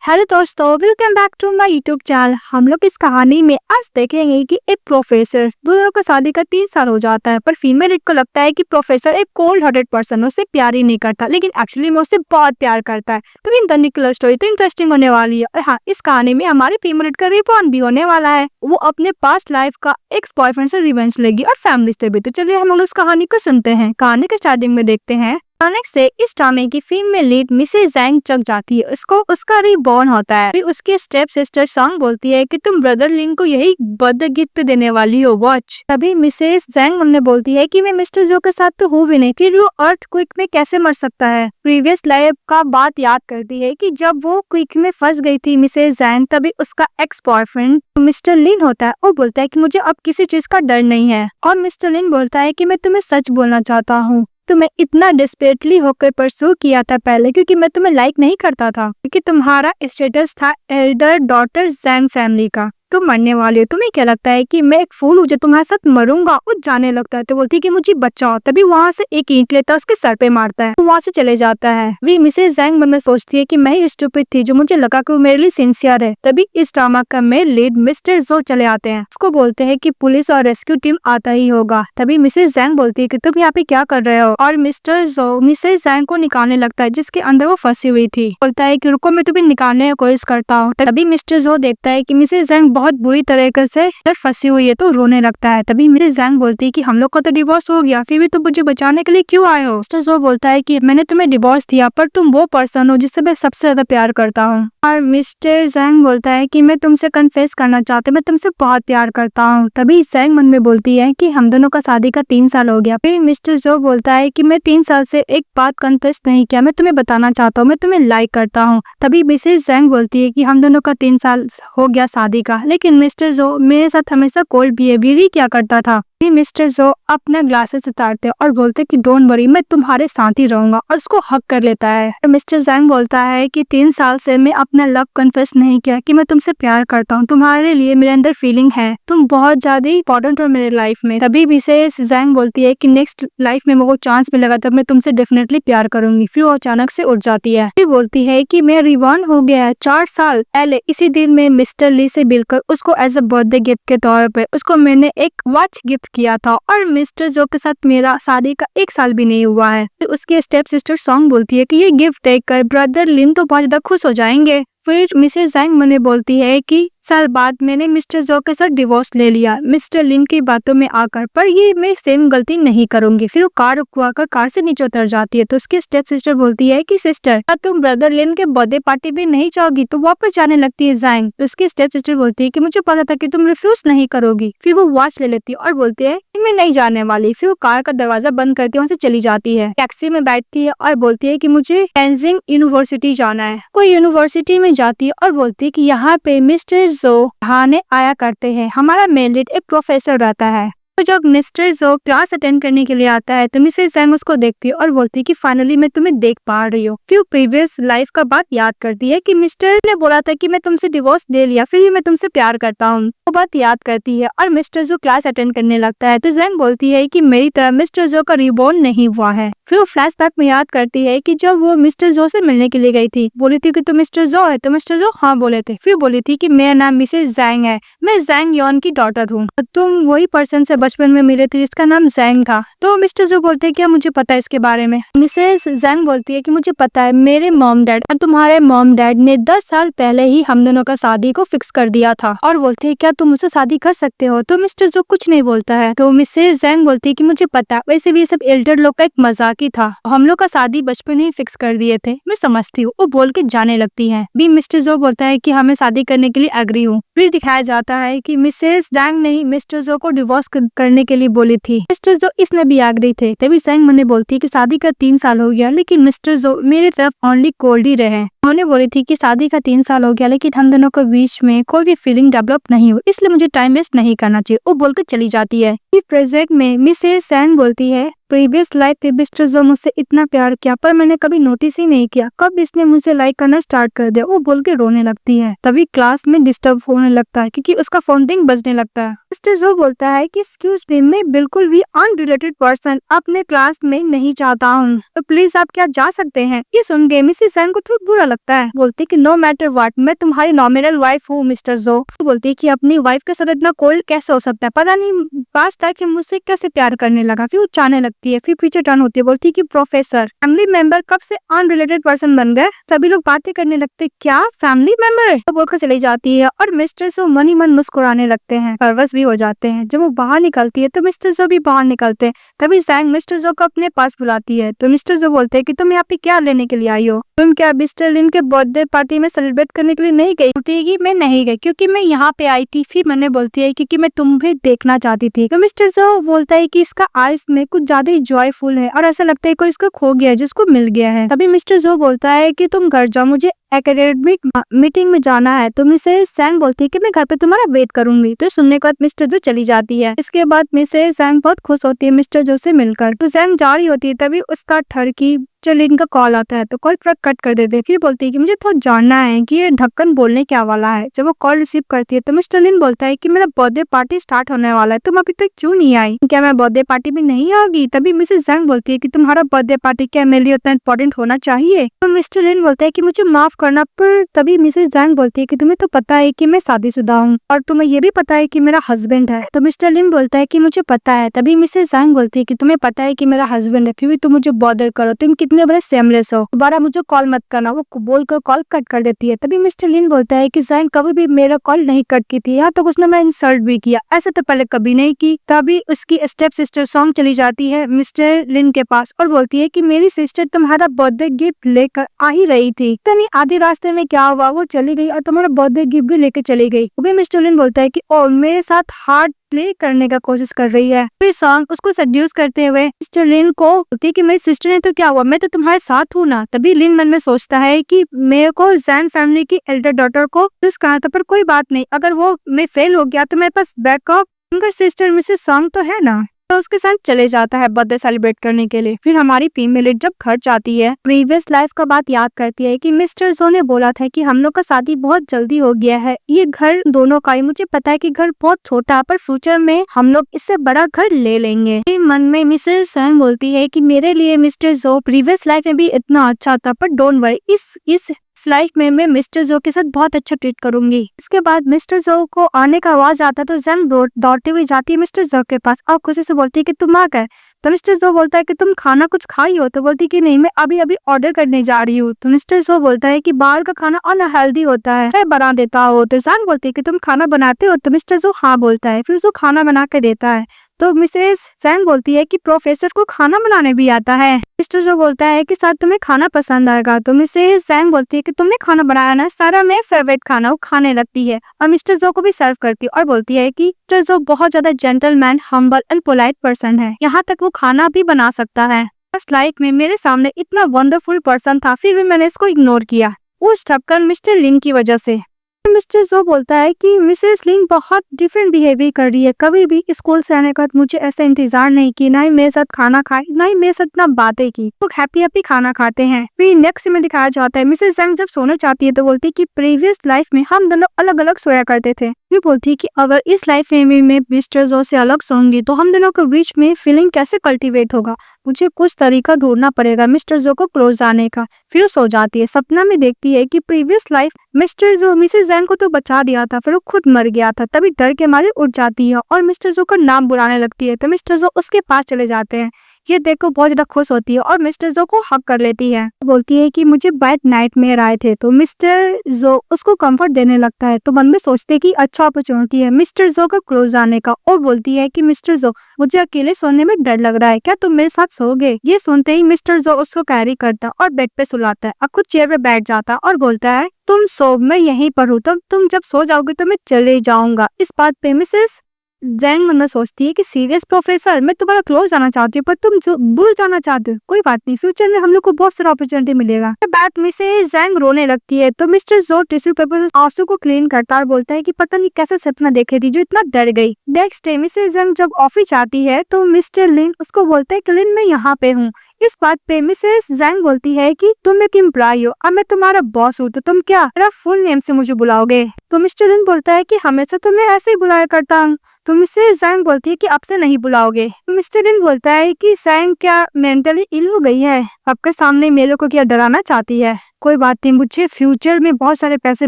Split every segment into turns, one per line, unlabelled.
Hello दोस्तों, welcome back to my YouTube channel. हम लोग इस कहानी में आज देखेंगे कि एक प्रोफेसर, दोनों का शादी का 3 साल हो जाता है, पर फीमेल लीड को लगता है कि प्रोफेसर एक कोल्ड हार्टेड पर्सन, उससे प्यार ही नहीं करता, लेकिन एक्चुअली में उससे बहुत प्यार करता है। तो इन दोनों की लव स्टोरी तो इंटरेस्टिंग होने वाली है। और हाँ, इस कहानी में हमारी फीमेल लीड का रिबॉर्न भी होने वाला है। वो अपने पास्ट लाइफ का एक्स बॉयफ्रेंड से रिवेंज लेगी और फैमिली से भी। तो चलिए हम लोग इस कहानी को सुनते हैं। कहानी के स्टार्टिंग में देखते हैं अचानक से इस ड्रामे की फीमेल लीड मिसेस जैंग चक जाती है। उसको उसका रीबॉर्न होता है। फिर उसकी स्टेप सिस्टर सॉन्ग बोलती है कि तुम ब्रदर लिंग को यही बर्थडे गिफ्ट पे देने वाली हो, वॉच। तभी मिसेस जैंग उन्हें बोलती है कि मैं मिस्टर जो के साथ तो हूँ भी नहीं, फिर वो अर्थ क्विक में कैसे मर सकता है। प्रीवियस लाइफ का बात याद करती है कि जब वो क्विक में फंस गई थी मिसेस जैंग, तभी उसका एक्स बॉयफ्रेंड मिस्टर लिन होता है। वो बोलता है कि मुझे अब किसी चीज का डर नहीं है। और मिस्टर लिन बोलता है कि मैं तुम्हें सच बोलना चाहता हूँ, तुम्हें इतना डिस्परेटली होकर परसू किया था पहले, क्योंकि मैं तुम्हें लाइक नहीं करता था, क्योंकि तुम्हारा स्टेटस था एल्डर डॉटर जैंग फैमिली का। तुम मरने वाली हो। तुम्हें क्या लगता है कि मैं एक फूल हूँ जो तुम्हारे साथ मरूंगा? वो जाने लगता है तो बोलती है कि मुझे बचाओ। तभी वहाँ से एक ईंट लेता है, उसके सर पे मारता है, तो वहाँ से चले जाता है। वी मिसेस जैंग मन में सोचती है कि मैं ही स्टूपिड थी, जो मुझे लगा कि वो मेरे लिए सिंसियर है। तभी इस ड्रामा का मेन लीड मिस्टर जो चले आते हैं। उसको बोलते हैं कि पुलिस और रेस्क्यू टीम आता ही होगा। तभी मिसेस जैंग बोलती है कि तुम यहाँ पे क्या कर रहे हो? और मिस्टर जो मिसेस जैंग को निकालने लगता है, जिसके अंदर वो फंसी हुई थी। बोलता है कि रुको, मैं तुम्हें निकालने की कोशिश करता हूँ। तभी मिस्टर जो देखता है कि मिसेस जैंग बहुत बुरी तरीके से फंसी हुई है, तो रोने लगता है। तभी मिसेस जैंग बोलती है कि हम लोग का तो डिवोर्स हो गया, फिर भी तुम मुझे बचाने के लिए क्यों आए हो? मिस्टर जो बोलता है कि मैंने तुम्हें डिवोर्स दिया, पर तुम वो पर्सन हो जिससे मैं सबसे ज्यादा प्यार करता हूँ। और मिस्टर जैंग बोलता है कि मैं तुमसे कन्फेस करना चाहता हूँ, मैं तुमसे बहुत प्यार करता हूँ। तभी जैंग मन में बोलती है कि हम दोनों का शादी का 3 साल हो गया। फिर मिस्टर जो बोलता है कि मैं 3 साल से एक बात कन्फेस नहीं किया, मैं तुम्हें बताना चाहता हूँ, मैं तुम्हें लाइक करता हूँ। तभी मिसेस जैंग बोलती है कि हम दोनों का 3 साल हो गया शादी का, लेकिन मिस्टर जो मेरे साथ हमेशा कोल्ड बिहेवियर ही क्या करता था। मिस्टर जो अपना ग्लासेस उतारते और बोलते कि डोंट वरी, मैं तुम्हारे साथ ही रहूंगा, और उसको हक कर लेता है। और मिस्टर जैंग बोलता है कि 3 साल से मैं अपना लव कन्फेस नहीं किया कि मैं तुमसे प्यार करता हूँ, तुम्हारे लिए मेरे अंदर फीलिंग है, तुम बहुत ज्यादा इंपॉर्टेंट हो मेरे लाइफ में। तभी मिसेस जैंग बोलती है कि नेक्स्ट लाइफ में मुझे चांस मिलेगा तब मैं तुमसे डेफिनेटली प्यार करूंगी। फिर वो अचानक से उठ जाती है। फिर बोलती है कि मैं रिवॉर्न हो गया है 4 साल पहले, इसी दिन में मिस्टर ली से मिलकर उसको एज अ बर्थडे गिफ्ट के तौर पे उसको मैंने एक वॉच गिफ्ट किया था, और मिस्टर जो के साथ मेरा शादी का 1 साल भी नहीं हुआ है। फिर उसकी स्टेप सिस्टर सॉन्ग बोलती है कि ये गिफ्ट देखकर ब्रदर लिन तो बहुत ज्यादा खुश हो जाएंगे। फिर मिसेस जैंग मुझे बोलती है कि साल बाद मैंने मिस्टर जो के साथ डिवोर्स ले लिया मिस्टर लिन की बातों में आकर, पर ये मैं सेम गलती नहीं करूंगी। फिर वो कार रुकवाकर कार से नीचे उतर जाती है। तो उसकी स्टेप सिस्टर बोलती है कि सिस्टर, क्या तुम ब्रदर लिन के बर्थडे पार्टी में नहीं जाओगी? तो वापस जाने लगती है जैंग। तो उसकी स्टेप सिस्टर बोलती है कि मुझे पता था कि तुम रिफ्यूज नहीं करोगी। फिर वो वॉच ले लेती है और बोलती है कि मैं नहीं जाने वाली। फिर वो कार का दरवाजा बंद करती है, वहाँ से चली जाती है। टैक्सी में बैठती है और बोलती है कि मुझे टेंजिंग यूनिवर्सिटी जाना है। कोई यूनिवर्सिटी में जाती है और बोलती है कि यहाँ पे मिस्टर जो पढ़ाने आया करते हैं, हमारा मेन लीड एक प्रोफेसर रहता है। तो जब मिस्टर जो क्लास अटेंड करने के लिए आता है तो मिसेस जैंग उसको देखती है और बोलती है कि फाइनली मैं तुम्हें देख पा रही हूँ। फिर प्रीवियस लाइफ का बात याद करती है कि मिस्टर ने बोला था कि मैं तुमसे डिवोर्स ले लिया, फिर भी मैं तुमसे प्यार करता हूँ। वो बात याद करती है और मिस्टर जो क्लास अटेंड करने लगता है तो जैंग बोलती है कि मेरी तरह मिस्टर जो का रिबॉर्न नहीं हुआ है। फिर वो फ्लैशबैक में याद करती है कि जब वो मिस्टर जो से मिलने के लिए गई थी, बोली थी कि तुम मिस्टर जो है? तो मिस्टर जो हाँ बोले थे। फिर बोली थी कि मेरा नाम मिसेस जैंग है, मैं जैंग यॉन की डॉटर हूँ, तुम वही पर्सन से बचपन में मिले थे जिसका नाम जैंग था। तो मिस्टर जो बोलते हैं क्या मुझे पता है इसके बारे में? मिसेस जैंग बोलती है कि मुझे पता है, मेरे मॉम डैड और तुम्हारे मॉम डैड ने 10 साल पहले ही हम दोनों का शादी को फिक्स कर दिया था। और बोलते हैं क्या तुम मुझसे शादी कर सकते हो? तो मिस्टर जो कुछ नहीं बोलता है। तो मिसेस जैंग बोलती है कि मुझे पता है, वैसे भी ये सब एल्डर लोग का एक मजाक ही था, हम लोग का शादी बचपन ही फिक्स कर दिए थे, मैं समझती हूँ। वो बोल के जाने लगती है। भी मिस्टर जो बोलता है कि हमें शादी करने के लिए एग्री हूँ। फिर दिखाया जाता है कि मिसेस जैंग ने मिस्टर जो को डिवोर्स करने के लिए बोली थी। मिस्टर जो इसने भी एग्री थे। तभी जैंग मुझे बोलती है कि शादी का 3 साल हो गया, लेकिन मिस्टर जो मेरी तरफ ओनली कोल्ड ही रहे। उन्होंने बोली थी कि शादी का 3 साल हो गया, लेकिन हम दोनों के बीच में कोई भी फीलिंग डेवलप नहीं हुई, इसलिए मुझे टाइम वेस्ट नहीं करना चाहिए। वो बोलकर चली जाती है। प्रोजेक्ट में मिसेस जैंग बोलती है प्रीवियस लाइफ में मिस्टर जो मुझसे इतना प्यार किया पर मैंने कभी नोटिस ही नहीं किया, कब इसने मुझे लाइक करना स्टार्ट कर दिया। वो बोल के रोने लगती है। तभी क्लास में डिस्टर्ब होने लगता है क्योंकि उसका फोन रिंग बजने लगता है। मिस्टर जो बोलता है कि एक्सक्यूज मी, मैं बिल्कुल भी अनरिलेटेड पर्सन अपने क्लास में नहीं चाहता हूँ, तो प्लीज आप क्या जा सकते हैं। ये सुन के मिसेस जैन को थोड़ा बुरा लगता है। बोलती कि नो मैटर व्हाट, मैं तुम्हारी नॉमिनल वाइफ हूँ मिस्टर जो। बोलती है कि अपनी वाइफ के साथ इतना कोई कैसे हो सकता है, पता नहीं पास टाइम कि मुझसे कैसे प्यार करने लगा। फिर वो चाहने लगती है। फिर पीछे टर्न होती है। बोलती है कि प्रोफेसर फैमिली मेंबर कब से अनरिलेटेड पर्सन बन गए। सभी लोग बातें करने लगते, क्या फैमिली मेंबर, तो बोलकर चली जाती है और मिस्टर जो मन ही मन मुस्कुराने लगते हैं, नर्वस भी हो जाते हैं। जब वो बाहर निकलती है तो मिस्टर जो भी बाहर निकलते हैं। तभी जैंग मिस्टर जो को अपने पास बुलाती है। तो मिस्टर जो बोलते हैं कि तुम यहाँ पे क्या लेने के लिए आई हो, तुम क्या मिस्टर लिन के बर्थडे पार्टी में सेलिब्रेट करने के लिए नहीं गई। बोलती है कि मैं नहीं गई क्योंकि मैं यहाँ पे आई थी। फिर मैंने बोलती है क्योंकि मैं तुम्हें देखना चाहती थी। तो मिस्टर जो बोलता है कि इसका आइस में कुछ ज्यादा ही जॉयफुल है और ऐसा लगता है कोई इसको खो गया है जिसको मिल गया है। तभी मिस्टर जो बोलता है कि तुम घर जाओ, मुझे एकेडमिक मीटिंग में जाना है। तो मिसेस जैंग बोलती है कि मैं घर पे तुम्हारा वेट करूंगी। तो सुनने के बाद मिस्टर जो चली जाती है। इसके बाद मिसेस जैंग बहुत खुश होती है मिस्टर जो से मिलकर। तो जैंग जा रही होती है तभी उसका ठरकी लिन का कॉल आता है। तो कॉल पूरा कट कर देते हैं। फिर बोलती है कि मुझे थोड़ा जानना है कि ये ढक्कन बोलने क्या वाला है। जब वो कॉल रिसीव करती है तो मिस्टर लिन बोलता है कि मेरा बर्थडे पार्टी स्टार्ट होने वाला है, तुम अभी तक क्यों नहीं आई, क्या मैं बर्थडे पार्टी में नहीं आऊंगी। तभी मिसेस जैंग बोलती है कि तुम्हारा बर्थडे पार्टी क्या मेरे लिए उतना इंपॉर्टेंट होना चाहिए। तो मिस्टर लिन बोलता है कि मुझे माफ करना, पर तभी मिसेस जैंग बोलती है कि तुम्हें तो पता है कि मैं शादीशुदा हूँ और तुम्हें ये भी पता है कि मेरा हस्बैंड है। तो मिस्टर लिन बोलता है कि मुझे पता है। तभी मिसेस जैंग बोलती है कि तुम्हें पता है कि मेरा हस्बैंड है, फिर भी तुम मुझे बॉदर करो, तुम कितने बड़े सेमलेस हो, दोबारा मुझे कॉल मत करना। वो बोलकर कॉल कट कर देती है। तभी मिस्टर लिन बोलता है कि जैंग कभी भी मेरा कॉल नहीं कट की थी, यहाँ तक उसने मैं इंसल्ट भी किया, ऐसे तो पहले कभी नहीं की। तभी उसकी स्टेप सिस्टर सॉन्ग चली जाती है मिस्टर लिन के पास और बोलती है कि मेरी सिस्टर तुम्हारा बर्थडे गिफ्ट लेकर आ ही रही थी, तनी आधे रास्ते में क्या हुआ, वो चली गई और तुम्हारा बर्थडे गिफ्ट भी लेके चली गई। वो भी मिस्टर लिन बोलता है कि ओ मेरे साथ हार्ड प्ले करने का कोशिश कर रही है। फिर सॉन्ग उसको सेड्यूस करते हुए मिस्टर लिन को बोलती है कि मेरी सिस्टर ने तो क्या हुआ, मैं तो तुम्हारे साथ हूँ ना। तभी लिन मन में सोचता है कि मेरे को जैन फैमिली की एल्डर डॉटर को चूज करना था, पर कोई बात नहीं, अगर वो मैं फेल हो गया तो मेरे पास बैकअप उनका सिस्टर मिसेस सॉन्ग तो है ना। तो उसके साथ चले जाता है बर्थडे सेलिब्रेट करने के लिए। फिर हमारी फीमेल जब घर जाती है प्रीवियस लाइफ का बात याद करती है कि मिस्टर जो ने बोला था कि हम लोग का शादी बहुत जल्दी हो गया है, ये घर दोनों का ही, मुझे पता है कि घर बहुत छोटा पर फ्यूचर में हम लोग इससे बड़ा घर ले लेंगे। मन में मिसेस जैंग बोलती है कि मेरे लिए मिस्टर जो प्रीवियस लाइफ में भी इतना अच्छा था, पर डोंट वरी, इस लाइफ में मैं मिस्टर जो के साथ बहुत अच्छा ट्रीट करूंगी। इसके बाद मिस्टर जो को आने का आवाज आता है तो जैंग दौड़ते हुए जाती है मिस्टर जो के पास और खुशी से बोलती है कि तुम आ गए। तो मिस्टर जो बोलता है कि तुम खाना कुछ खाई हो। तो बोलती है कि नहीं, मैं अभी अभी ऑर्डर करने जा रही हूँ। तो मिस्टर जो बोलता है कि बाहर का खाना अनहेल्दी होता है, मैं बना देता हो। तो जैंग बोलती है कि तुम खाना बनाते हो। तो मिस्टर जो हाँ बोलता है। फिर उसको खाना बना के देता है। तो मिसेस जैंग बोलती है कि प्रोफेसर को खाना बनाने भी आता है। मिस्टर जो बोलता है कि शायद तुम्हें खाना पसंद आएगा। तो मिसेस जैंग बोलती है कि तुमने खाना बनाया ना, सारा मेरा फेवरेट खाना, वो खाने लगती है और मिस्टर जो को भी सर्व करती है और बोलती है कि मिस्टर जो बहुत ज्यादा gentleman, humble and polite person है, यहाँ तक वो खाना भी बना सकता है। फर्स्ट लाइफ में मेरे सामने इतना वंडरफुल पर्सन था, फिर भी मैंने इसको इग्नोर किया, उस ढक्कन मिस्टर लिन की वजह से। मिस्टर जो बोलता है कि मिसेस लिन बहुत डिफरेंट बिहेवियर कर रही है, कभी भी स्कूल से आने के बाद मुझे ऐसा इंतजार नहीं की, ना ही मेरे साथ खाना खाई, ना ही मेरे साथ इतना बातें की। लोग हैप्पी हैप्पी खाना खाते हैं। फिर नेक्स्ट में दिखाया जाता है मिसेस जैंग जब सोना चाहती है तो बोलती है कि प्रीवियस लाइफ में हम दोनों अलग अलग सोया करते थे। फिर बोलती है कि अगर इस लाइफ में मैं मिस्टर जो से अलग सोऊंगी तो हम दोनों के बीच में फीलिंग कैसे कल्टीवेट होगा, मुझे कुछ तरीका ढूंढना पड़ेगा मिस्टर जो को क्लोज आने का। फिर सो जाती है। सपना में देखती है कि प्रीवियस लाइफ मिस्टर जो मिसेस जैंग को तो बचा दिया था, फिर वो खुद मर गया था। तभी डर के मारे उठ जाती है और मिस्टर जो का नाम बुलाने लगती है। तो मिस्टर जो उसके पास चले जाते हैं। ये देखो बहुत ज्यादा खुश होती है और मिस्टर जो को हक कर लेती है। बोलती है कि मुझे बैड नाइटमेयर आए थे। तो मिस्टर जो उसको कंफर्ट देने लगता है। तो मन में सोचते कि अच्छा अपॉर्चुनिटी है मिस्टर जो का क्लोज आने का, और बोलती है कि मिस्टर जो मुझे अकेले सोने में डर लग रहा है, क्या तुम मेरे साथ सोओगे। ये सुनते ही मिस्टर जो उसको कैरी करता और बेड पे सुलाता है और खुद चेयर पे बैठ जाता और बोलता है तुम सो, मैं यहीं पर हूँ, तुम जब सो जाओगे तो मैं चले जाऊंगा। इस बात पे मिसेस जैंग मनना सोचती है कि सीरियस प्रोफेसर, मैं तुम्हारा क्लोज जाना चाहती हूँ पर तुम जो दूर जाना चाहते हो, कोई बात नहीं, फ्यूचर में हम लोग को बहुत सारा अपॉर्चुनिटी मिलेगा। बाद में से जैंग रोने लगती है तो मिस्टर जो टिश्यू पेपर से आंसू को क्लीन करता है और बोलता है कि पता नहीं कैसा सपना देखे थी जो इतना डर गई। नेक्स्ट डे मिसेस जैंग जब ऑफिस आती है तो मिस्टर लिन उसको बोलता है कि लिन मैं यहाँ पे हूँ। इस बात पे मिसेस जैंग बोलती है कि तुम एक एम्प्लॉय हो, अब मैं तुम्हारा बॉस हूँ तो तुम क्या मेरा फुल नेम से मुझे बुलाओगे। तो मिस्टर लिन बोलता है कि हमेशा तो मैं ऐसे ही बुलाया करता हूँ। तो मिसेस जैंग बोलती है कि अब से नहीं बुलाओगे। तो मिस्टर लिन बोलता है कि जैंग क्या मेंटली इल हो गई है, आपके सामने मेरे को क्या डराना चाहती है। कोई बात नहीं, मुझे फ्यूचर में बहुत सारे पैसे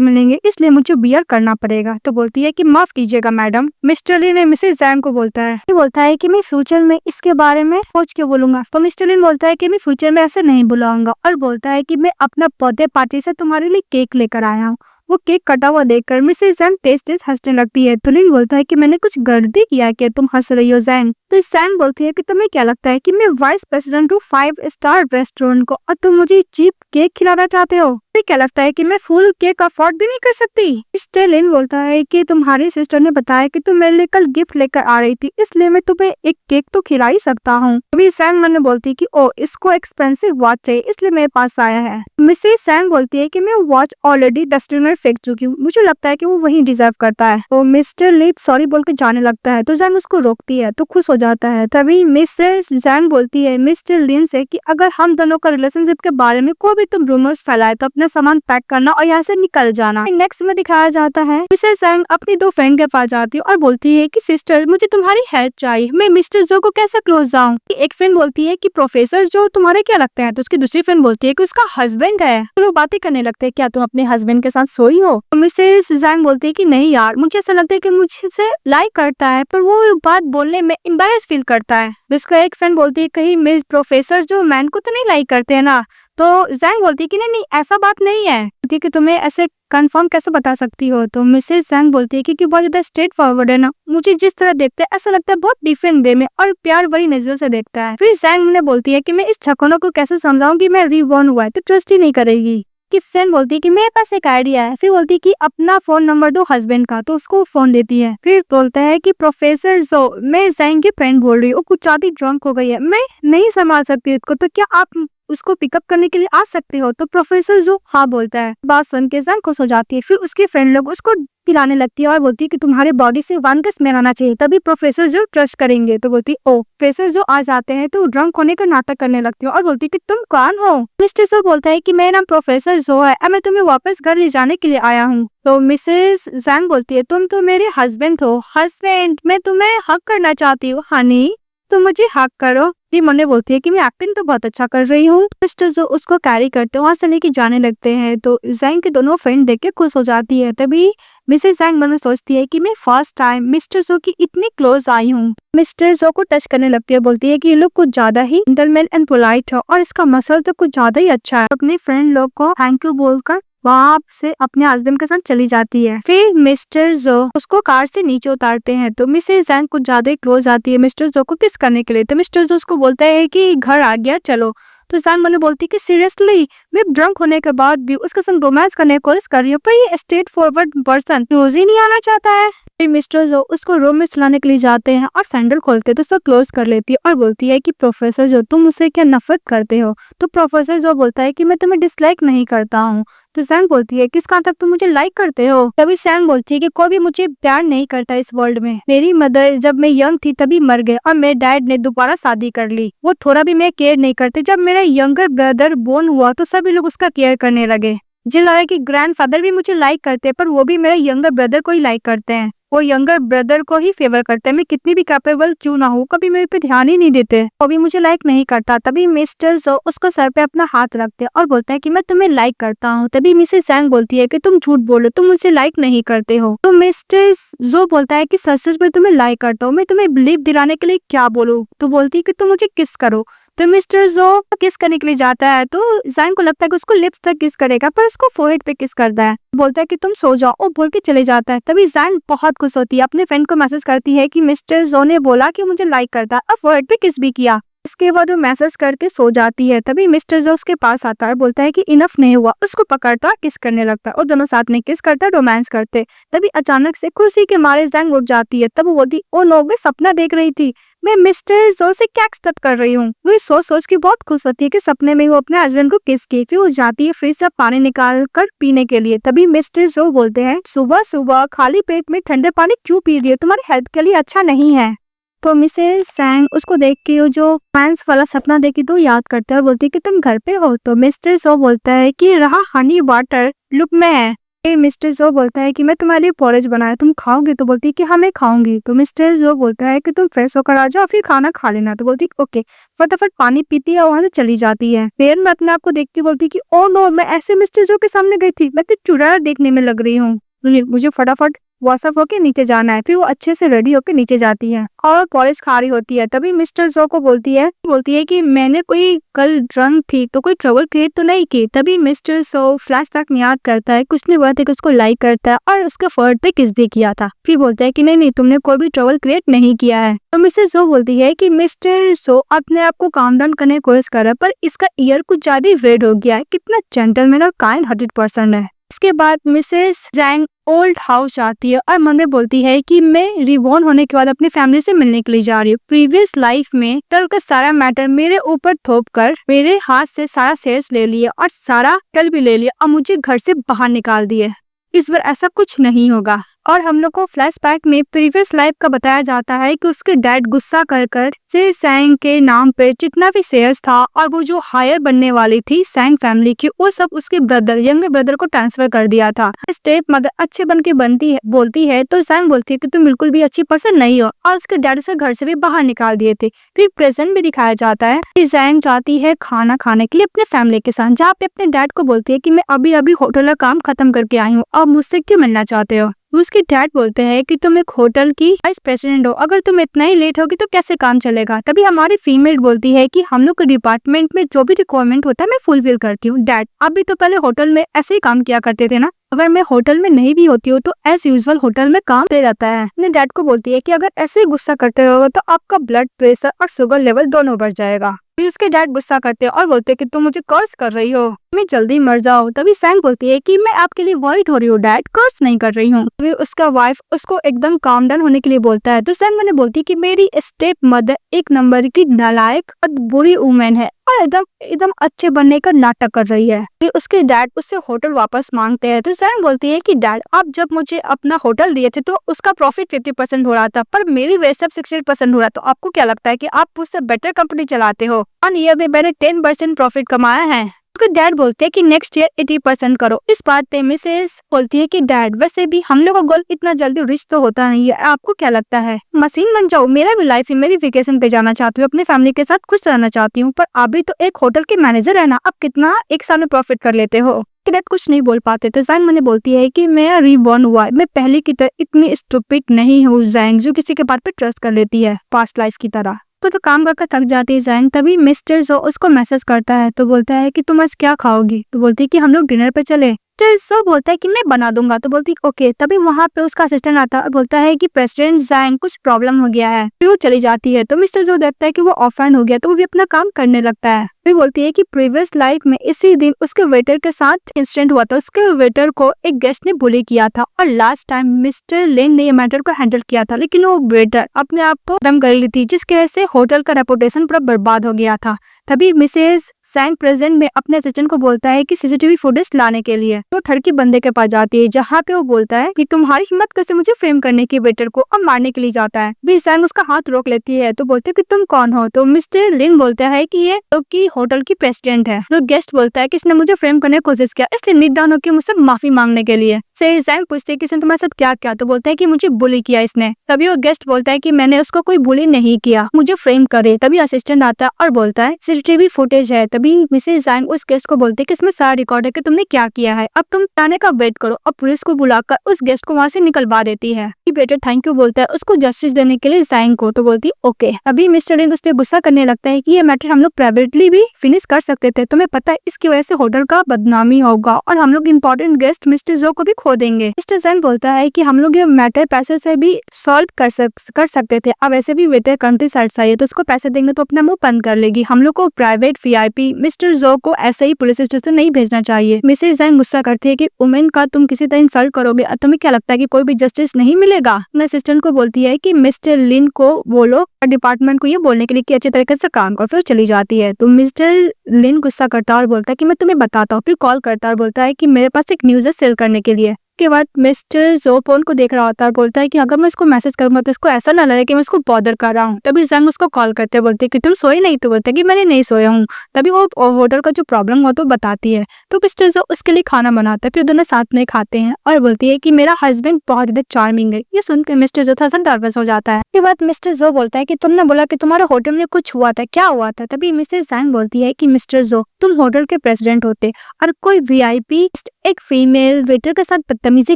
मिलेंगे इसलिए मुझे बियर करना पड़ेगा। तो बोलती है कि माफ कीजिएगा मैडम। मिस्टर लिन मिसेस जैंग को बोलता है कि मैं फ्यूचर में इसके बारे में सोच के बोलूंगा। तो मिस्टर लिन बोलता है कि मैं फ्यूचर में ऐसे नहीं बुलाऊंगा और बोलता है कि मैं अपना बर्थडे पार्टी से तुम्हारे लिए केक लेकर आया हूँ। वो केक कटा हुआ देखकर मिसेस जैंग तेज तेज हंसने लगती है। तो लिन बोलता है कि मैंने कुछ गलती किया क्या तुम हंस रही हो जैंग। तो जैंग बोलती है कि तुम्हें क्या लगता है कि मैं वाइस प्रेसिडेंट हूँ 5 स्टार रेस्टोरेंट को और तुम मुझे चीप केक खिलाना चाहते हो। क्या लगता है कि मैं फुल केक अफोर्ड भी नहीं कर सकती। मिस्टर लिन बोलता है कि तुम्हारी सिस्टर ने बताया कि तुम मेरे लिए कल गिफ्ट लेकर आ रही थी इसलिए मैं तुम्हें एक केक तो खिला ही सकता हूँ। अभी जैंग मन में बोलती है कि ओ इसको एक्सपेंसिव वॉच चाहिए इसलिए मेरे पास आया है। मिसेस जैंग बोलती है कि मैं वॉच ऑलरेडी डस्टबिन में फेंक चुकी हूँ, मुझे लगता है कि वो वही डिजर्व करता है। तो मिस्टर लिन सॉरी बोल के जाने लगता है तो जैंग उसको रोकती है तो खुश हो जाता है। तभी मिसेस जैंग बोलती है मिस्टर लिन से कि अगर हम दोनों का रिलेशनशिप के बारे में कोई भी तुम रूमर्स फैलाए तो अपना सामान पैक करना और यहाँ से निकल जाना। नेक्स्ट में दिखाया जाता है मिसेस जैंग अपनी 2 फ्रेंड के पास जाती है और बोलती है कि सिस्टर मुझे तुम्हारी हेल्प चाहिए, मैं मिस्टर जो को कैसे क्लोज जाऊँ। एक फ्रेंड बोलती है कि प्रोफेसर जो तुम्हारे क्या लगता है, तो उसकी दूसरी फ्रेंड बोलती है कि उसका हस्बैंड है। तो लोग बातें करने लगते हैं क्या तुम अपने हस्बैंड के साथ सोई हो। तो मिसेस जैंग बोलती है कि नहीं यार, मुझे ऐसा लगता है कि मुझसे लाइक करता है पर वो बात बोलने में एम्बैरेस फील करता है। जिसका एक फ्रेंड बोलती है कहीं मिस प्रोफेसर जो मैन को तो नहीं लाइक करते है ना। तो जैंग बोलती है कि नहीं ऐसा बात नहीं है कि तुम्हें ऐसे कंफर्म कैसे बता सकती हो। तो मिसेस जैंग बोलती है कि बहुत ज्यादा स्ट्रेट फॉरवर्ड है ना, मुझे जिस तरह देखते हैं ऐसा लगता है बहुत डिफरेंट वे में और प्यार भरी नजरों से देखता है। फिर जैंग ने बोलती है कि मैं इस ठकोनों को कैसे समझाऊं कि मैं रीबॉर्न हुआ है तो ट्रस्ट ही नहीं करेगी। कि फ्रेंड बोलती है कि मेरे पास एक आइडिया है। फिर बोलती है कि अपना फोन नंबर दो हस्बैंड का, तो उसको फोन देती है। फिर बोलता है कि प्रोफेसर जो मैं जैंग की फ्रेंड बोल रही हूँ, कुछ ज्यादा ड्रंक हो गई है, मैं नहीं संभाल सकती इसको, तो क्या आप उसको पिकअप करने के लिए आ सकते हो। तो प्रोफेसर जो हाँ बोलता है। बात सुन के जैंग खुश हो जाती है। फिर उसके फ्रेंड लोग उसको पिलाने लगती है और बोलती है कि तुम्हारे बॉडी से 1 का स्मेल आना चाहिए तभी प्रोफेसर जो ट्रस्ट करेंगे। तो बोलती ओ प्रोफेसर जो आ जाते हैं तो ड्रंक होने का नाटक करने लगती है और बोलती है कि तुम कौन हो। मिस्टर जो बोलता है कि मेरा नाम प्रोफेसर जो है, मैं तुम्हें वापस घर ले जाने के लिए आया हूँ। तो मिसेस जैंग बोलती है तुम तो मेरे हस्बैंड हो। हस्बैंड मैं तुम्हें हक करना चाहती हूँ। हनी तो मुझे हक करो। मने बोलती है कि मैं एक्टिंग तो बहुत अच्छा कर रही हूँ। मिस्टर जो उसको कैरी करते हैं वहां से लेके जाने लगते हैं। तो जैंग के दोनों फ्रेंड देख के खुश हो जाती है। तभी मिसेस जैंग मन में सोचती है कि मैं फर्स्ट टाइम मिस्टर जो की इतनी क्लोज आई हूँ। मिस्टर जो को टच करने लगती है, बोलती है कि ये लोग कुछ ज्यादा ही जेंटलमैन एंड पोलाइट है और इसका मसल तो कुछ ज्यादा ही अच्छा है। अपने फ्रेंड लोग को थैंक यू बोलकर वहाँ से अपने हस्बैंड के साथ चली जाती है। फिर मिस्टर जो उसको कार से नीचे उतारते हैं तो मिसेस जैंग कुछ ज्यादा ही क्लोज आती है मिस्टर जो को किस करने के लिए। तो मिस्टर जो उसको बोलता है कि घर आ गया चलो। तो जैंग मैंने बोलती है कि सीरियसली मैं ड्रंक होने के बाद भी उसके साथ रोमांस करने की कोशिश कर रही हूँ, पर ये स्ट्रेट फॉरवर्ड पर्सन क्लोज ही नहीं आना चाहता है। फिर मिस्टर जो उसको रूम में सुलाने के लिए जाते हैं और सैंडल खोलते तो उसको क्लोज कर लेती है और बोलती है कि प्रोफेसर जो तुम मुझसे क्या नफरत करते हो। तो प्रोफेसर जो बोलता है कि मैं तुम्हें डिसलाइक नहीं करता हूँ। तो जैंग बोलती है किस कहाँ तक तुम मुझे लाइक करते हो। तभी जैंग बोलती है कि कोई भी मुझे प्यार नहीं करता इस वर्ल्ड में। मेरी मदर जब मैं यंग थी तभी मर गए और मेरे डैड ने दोबारा शादी कर ली। वो थोड़ा भी मैं केयर नहीं करते। जब मेरा यंगर ब्रदर बोर्न हुआ तो सभी लोग उसका केयर करने लगे। मुझे लगा कि ग्रैंडफादर भी मुझे लाइक करते हैं पर वो भी मेरे यंगर ब्रदर को ही लाइक करते हैं। वो यंगर ब्रदर को ही फेवर करते हैं। मैं कितनी भी कैपेबल क्यों ना हो कभी मेरे पे ध्यान ही नहीं देते। वो भी मुझे लाइक नहीं करता। तभी मिस्टर जो उसको सर पे अपना हाथ रखते हैं और बोलते हैं कि मैं तुम्हें लाइक करता हूँ। तभी मिसेस जैंग बोलती है कि तुम झूठ बोलो, तुम मुझे लाइक नहीं करते हो। तो मिस्टर जो बोलता है कि सच में तुम्हें लाइक करता हूँ, मैं तुम्हें बिलीव दिलाने के लिए क्या बोलूँ। तो बोलती है कि तुम मुझे किस करो। तो मिस्टर जो किस करने के लिए जाता है तो जैंग को लगता है कि उसको लिप्स तक किस करेगा पर उसको फोरहेड पे किस करता है। बोलता है कि तुम सो जाओ और बोल के चले जाता है। तभी जैंग बहुत खुश होती है, अपने फ्रेंड को मैसेज करती है कि मिस्टर जो ने बोला कि मुझे लाइक करता है और फोरहेड पे किस भी किया। इसके बाद वो मैसेज करके सो जाती है। तभी मिस्टर जो उसके पास आता है, बोलता है कि इनफ नहीं हुआ, उसको पकड़ता किस करने लगता है और दोनों साथ में किस करता है, रोमांस करते। तभी अचानक से खुशी के मारे जैंग उठ जाती है। तब वो बोलती, ओ नो, मैं सपना देख रही थी, मैं मिस्टर जो से क्या एक्सपेक्ट कर रही हूँ। वो सोच के बहुत खुश होती है कि सपने में वो अपने हस्बैंड को किस की। फिर वो जाती है फ्रिज से पानी निकाल कर पीने के लिए। तभी मिस्टर जो बोलते हैं, सुबह सुबह खाली पेट में ठंडे पानी क्यों पी रही हो, तुम्हारी हेल्थ के लिए अच्छा नहीं है। तो मिसेस जैंग उसको देख के वो जो फैंस वाला सपना देखी तो याद करता है और बोलती है कि तुम घर पे हो। तो मिस्टर जो बोलता है कि रहा हनी वाटर लुक में है। मिस्टर जो बोलता है कि मैं तुम्हारे लिए पोरेज बनाया, तुम खाओगे। तो बोलती है कि हाँ मैं खाऊंगी। तो मिस्टर जो बोलता है कि तुम फ्रेश होकर आ जाओ, फिर खाना खा लेना। तो बोलती है ओके। फटाफट पानी पीती है और वहां से चली जाती है। फिर मैं अपने आप को देखती बोलती कि ओ नो, मैं ऐसे मिस्टर जो के सामने गई थी, मैं तो चुड़ैल देखने में लग रही हूँ, मुझे फटाफट वॉशअप होके नीचे जाना है। फिर वो अच्छे से रेडी होके नीचे जाती है और पॉलिश खा रही होती है। तभी मिस्टर जो को बोलती है कि मैंने कोई कल ड्रंक थी तो कोई ट्रबल क्रिएट तो नहीं की। तभी मिस्टर जो फ्लैशबैक में याद करता है कुछ नहीं, बात है कि उसको लाइक करता है और उसके फर्ट पे किस दे किया था। फिर बोलता है कि नहीं, तुमने कोई भी ट्रबल क्रिएट नहीं किया है। तो मिस्टर जो बोलती है कि मिस्टर जो अपने आप को काम डाउन करने की कोशिश कर रहा है, पर इसका ईयर कुछ ज्यादा रेड हो गया है। कितना जेंटलमैन और काइंड हार्टेड पर्सन है। इसके बाद मिसेस जैंग ओल्ड हाउस जाती है और मन में बोलती है कि मैं रिबॉर्न होने के बाद अपनी फैमिली से मिलने के लिए जा रही हूँ। प्रीवियस लाइफ में कल का सारा मैटर मेरे ऊपर थोप कर मेरे हाथ से सारा शेयर्स ले लिए और सारा कल भी ले लिया और मुझे घर से बाहर निकाल दिए। इस बार ऐसा कुछ नहीं होगा। और हम लोग को फ्लैशबैक में प्रीवियस लाइफ का बताया जाता है कि उसके डैड गुस्सा कर से सैंग के नाम पे जितना भी शेयर्स था और वो जो हायर बनने वाली थी सैंग फैमिली की, वो सब उसके यंगर ब्रदर को ट्रांसफर कर दिया था। स्टेप मदर अच्छे बन के बोलती है तो सैंग बोलती है कि तुम बिल्कुल भी अच्छी पर्सन नहीं हो और उसके डैड से घर से भी बाहर निकाल दिए थे। फिर प्रेजेंट भी दिखाया जाता है कि सैंग जाती है खाना खाने के लिए अपने फैमिली के साथ, जहाँ पे अपने डैड को बोलती है कि मैं अभी अभी होटल का काम खत्म करके आई हूँ और मुझसे क्यों मिलना चाहते हो। उसके डैड बोलते हैं कि तुम एक होटल की वाइस प्रेसिडेंट हो, अगर तुम इतना ही लेट होगी तो कैसे काम चलेगा। तभी हमारी फीमेल बोलती है कि हम लोग के डिपार्टमेंट में जो भी रिक्वायरमेंट होता है मैं फुलफिल करती हूँ। डैड आप भी तो पहले होटल में ऐसे ही काम किया करते थे ना, अगर मैं होटल में नहीं भी होती हूँ तो एज यूजुअल होटल में काम दे रहता है। अपने डैड को बोलती है कि अगर ऐसे ही गुस्सा करते रहोगे तो आपका ब्लड प्रेशर और शुगर लेवल दोनों बढ़ जाएगा। फिर उसके डैड गुस्सा करते हैं और बोलते हैं कि तुम मुझे कर्ज कर रही हो, मैं जल्दी मर जाओ। तभी सैंग बोलती है कि मैं आपके लिए वॉरिड हो रही हूँ डैड, कर्ज नहीं कर रही हूँ। फिर उसका वाइफ उसको एकदम काम डाउन होने के लिए बोलता है तो सैंग मैंने बोलती है कि मेरी स्टेप मदर एक नंबर की नालायक और बुरी वुमेन है और एकदम अच्छे बनने का नाटक कर रही है। फिर उसके डैड उससे होटल वापस मांगते हैं तो सैंग बोलती है कि डैड आप जब मुझे अपना होटल दिए थे तो उसका प्रॉफिट 50% हो रहा था, पर मेरी वजह से 60% हो रहा, तो आपको क्या लगता है कि आप मुझसे बेटर कंपनी चलाते हो और ईयर में मैंने 10% प्रॉफिट कमाया है। उसके डैड बोलते हैं कि नेक्स्ट ईयर 80% करो। इस बात पे मिसेस बोलती है कि डैड वैसे भी हम लोग का गोल इतना जल्दी रिच तो होता नहीं है, आपको क्या लगता है मशीन बन जाओ, मेरा भी लाइफ है, मेरी वेकेशन पे जाना चाहती हूँ, अपने फैमिली के साथ खुश रहना चाहती हूँ, पर अभी तो एक होटल के मैनेजर है ना, आप कितना एक साल में प्रॉफिट कर लेते हो। डैड कुछ नहीं बोल पाते तो जैंग मैंने बोलती है कि मैं रीबॉर्न हुआ, मैं पहले की तरह इतनी स्टूपिड नहीं हूँ जैंग जो किसी के बात पे ट्रस्ट कर लेती है पास्ट लाइफ की तरह। तो काम करके थक जाती है जैंग। तभी मिस्टर जो उसको मैसेज करता है तो बोलता है कि तुम आज क्या खाओगी। तो बोलती है कि हम लोग डिनर पे चले। तो बोलता है कि मैं बना दूंगा। तो बोलती है ओके। तभी वहाँ पे उसका असिस्टेंट आता है और बोलता है कि प्रेसिडेंट जैंग कुछ प्रॉब्लम हो गया है। फिर वो चली जाती है तो मिस्टर जो देखता है कि वो ऑफलाइन हो गया तो वो भी अपना काम करने लगता है। फिर बोलती है कि प्रीवियस लाइफ में इसी दिन उसके वेटर के साथ इंसिडेंट हुआ था, उसके वेटर को एक गेस्ट ने बुली किया था और लास्ट टाइम मिस्टर लेन ने ये मैटर को हैंडल किया था, लेकिन वो वेटर अपने आप को खत्म कर ली थी जिसकी वजह से होटल का रेपुटेशन पूरा बर्बाद हो गया था। तभी मिसेस सैंग प्रेजेंट में अपने असिस्टेंट को बोलता है कि सीसीटीवी फुटेज लाने के लिए। तो ठरकी बंदे के पास जाती है जहाँ पे वो बोलता है कि तुम्हारी हिम्मत कैसे मुझे फ्रेम करने की, वेटर को अब मारने के लिए जाता है। भी सैंग उसका हाथ रोक लेती है तो बोलते है कि तुम कौन हो। तो मिस्टर लिन बोलता है कि ये तो की होटल की प्रेसिडेंट है। तो गेस्ट बोलता है कि इसने मुझे फ्रेम करने की कोशिश किया, इसलिए नीट डाउन होकर मुझसे माफी मांगने के लिए। सैंग पूछते है कि इसने तुम्हारे साथ क्या किया। तो बोलता है कि मुझे बुली किया इसने। तभी वो गेस्ट बोलता है कि मैंने उसको कोई बुली नहीं किया, मुझे फ्रेम करे। तभी असिस्टेंट आता है और बोलता है सीसीटीवी फुटेज है। तभी मिसेस जैंग उस गेस्ट को बोलते है कि इसमें सारा रिकॉर्ड है कि तुमने क्या किया है, अब तुम आने का वेट करो। और पुलिस को बुलाकर उस गेस्ट को वहाँ से निकलवा देती है। बेटर थैंक यू बोलता है उसको जस्टिस देने के लिए जैंग को। तो बोलती ओके। अभी मिस्टर लिन उस पर गुस्सा करने लगता है कि ये मैटर हम लोग प्राइवेटली भी फिनिश कर सकते थे, तुम्हें पता है इसकी वजह से होटल का बदनामी होगा और हम लोग इम्पोर्टेंट गेस्ट मिस्टर जो को भी खो देंगे। मिस्टर जैंग बोलता है कि हम लोग ये मैटर पैसे से भी सॉल्व कर सकते थे, अब ऐसे भी वेटर कंट्री साइड से आई है तो उसको पैसे देंगे तो अपना मुंह बंद कर लेगी। हम लोग को प्राइवेट VIP मिस्टर जो को ऐसे ही पुलिस स्टेशन नहीं भेजना चाहिए। मिसेस जैंग गुस्सा करती है कि वुमेन का तुम किसी तरह इंसल्ट करोगे, तुम्हें क्या लगता है कि कोई भी जस्टिस नहीं मिलेगा। अपने असिस्टेंट को बोलती है कि मिस्टर लिन को बोलो डिपार्टमेंट को ये बोलने के लिए कि अच्छे तरीके से काम करो, फिर चली जाती है। तो मिस्टर लिन गुस्सा करता है और बोलता है कि मैं तुम्हें बताता हूँ, फिर कॉल करता है और बोलता है कि मेरे पास एक न्यूज़ है सेल करने के लिए। के बाद मिस्टर जो फोन को देख रहा होता है और बोलता है कि अगर मैं इसको मैसेज करूंगा तो इसको ऐसा ना लगे कि मैं इसको बॉदर कर रहा हूँ। तभी जंग उसको कॉल करते बोलते कि तुम सोए नहीं, तो बोलते कि मैंने नहीं सोया हूँ। तभी वो होटल का जो प्रॉब्लम हो तो बताती है, तो मिस्टर जो उसके लिए खाना बनाता है, फिर दोनों साथ में खाते हैं और बोलती है कि मेरा हस्बैंड बहुत ज्यादा चार्मिंग है। ये सुनकर मिस्टर जो था नर्वस हो जाता है। के बाद मिस्टर जो बोलता है कि तुमने बोला कि तुम्हारे होटल में कुछ हुआ था, क्या हुआ था। तभी मिसेस जैंग बोलती है कि मिस्टर जो तुम होटल के प्रेसिडेंट होते और कोई VIP एक फीमेल वेटर के साथ बदतमीजी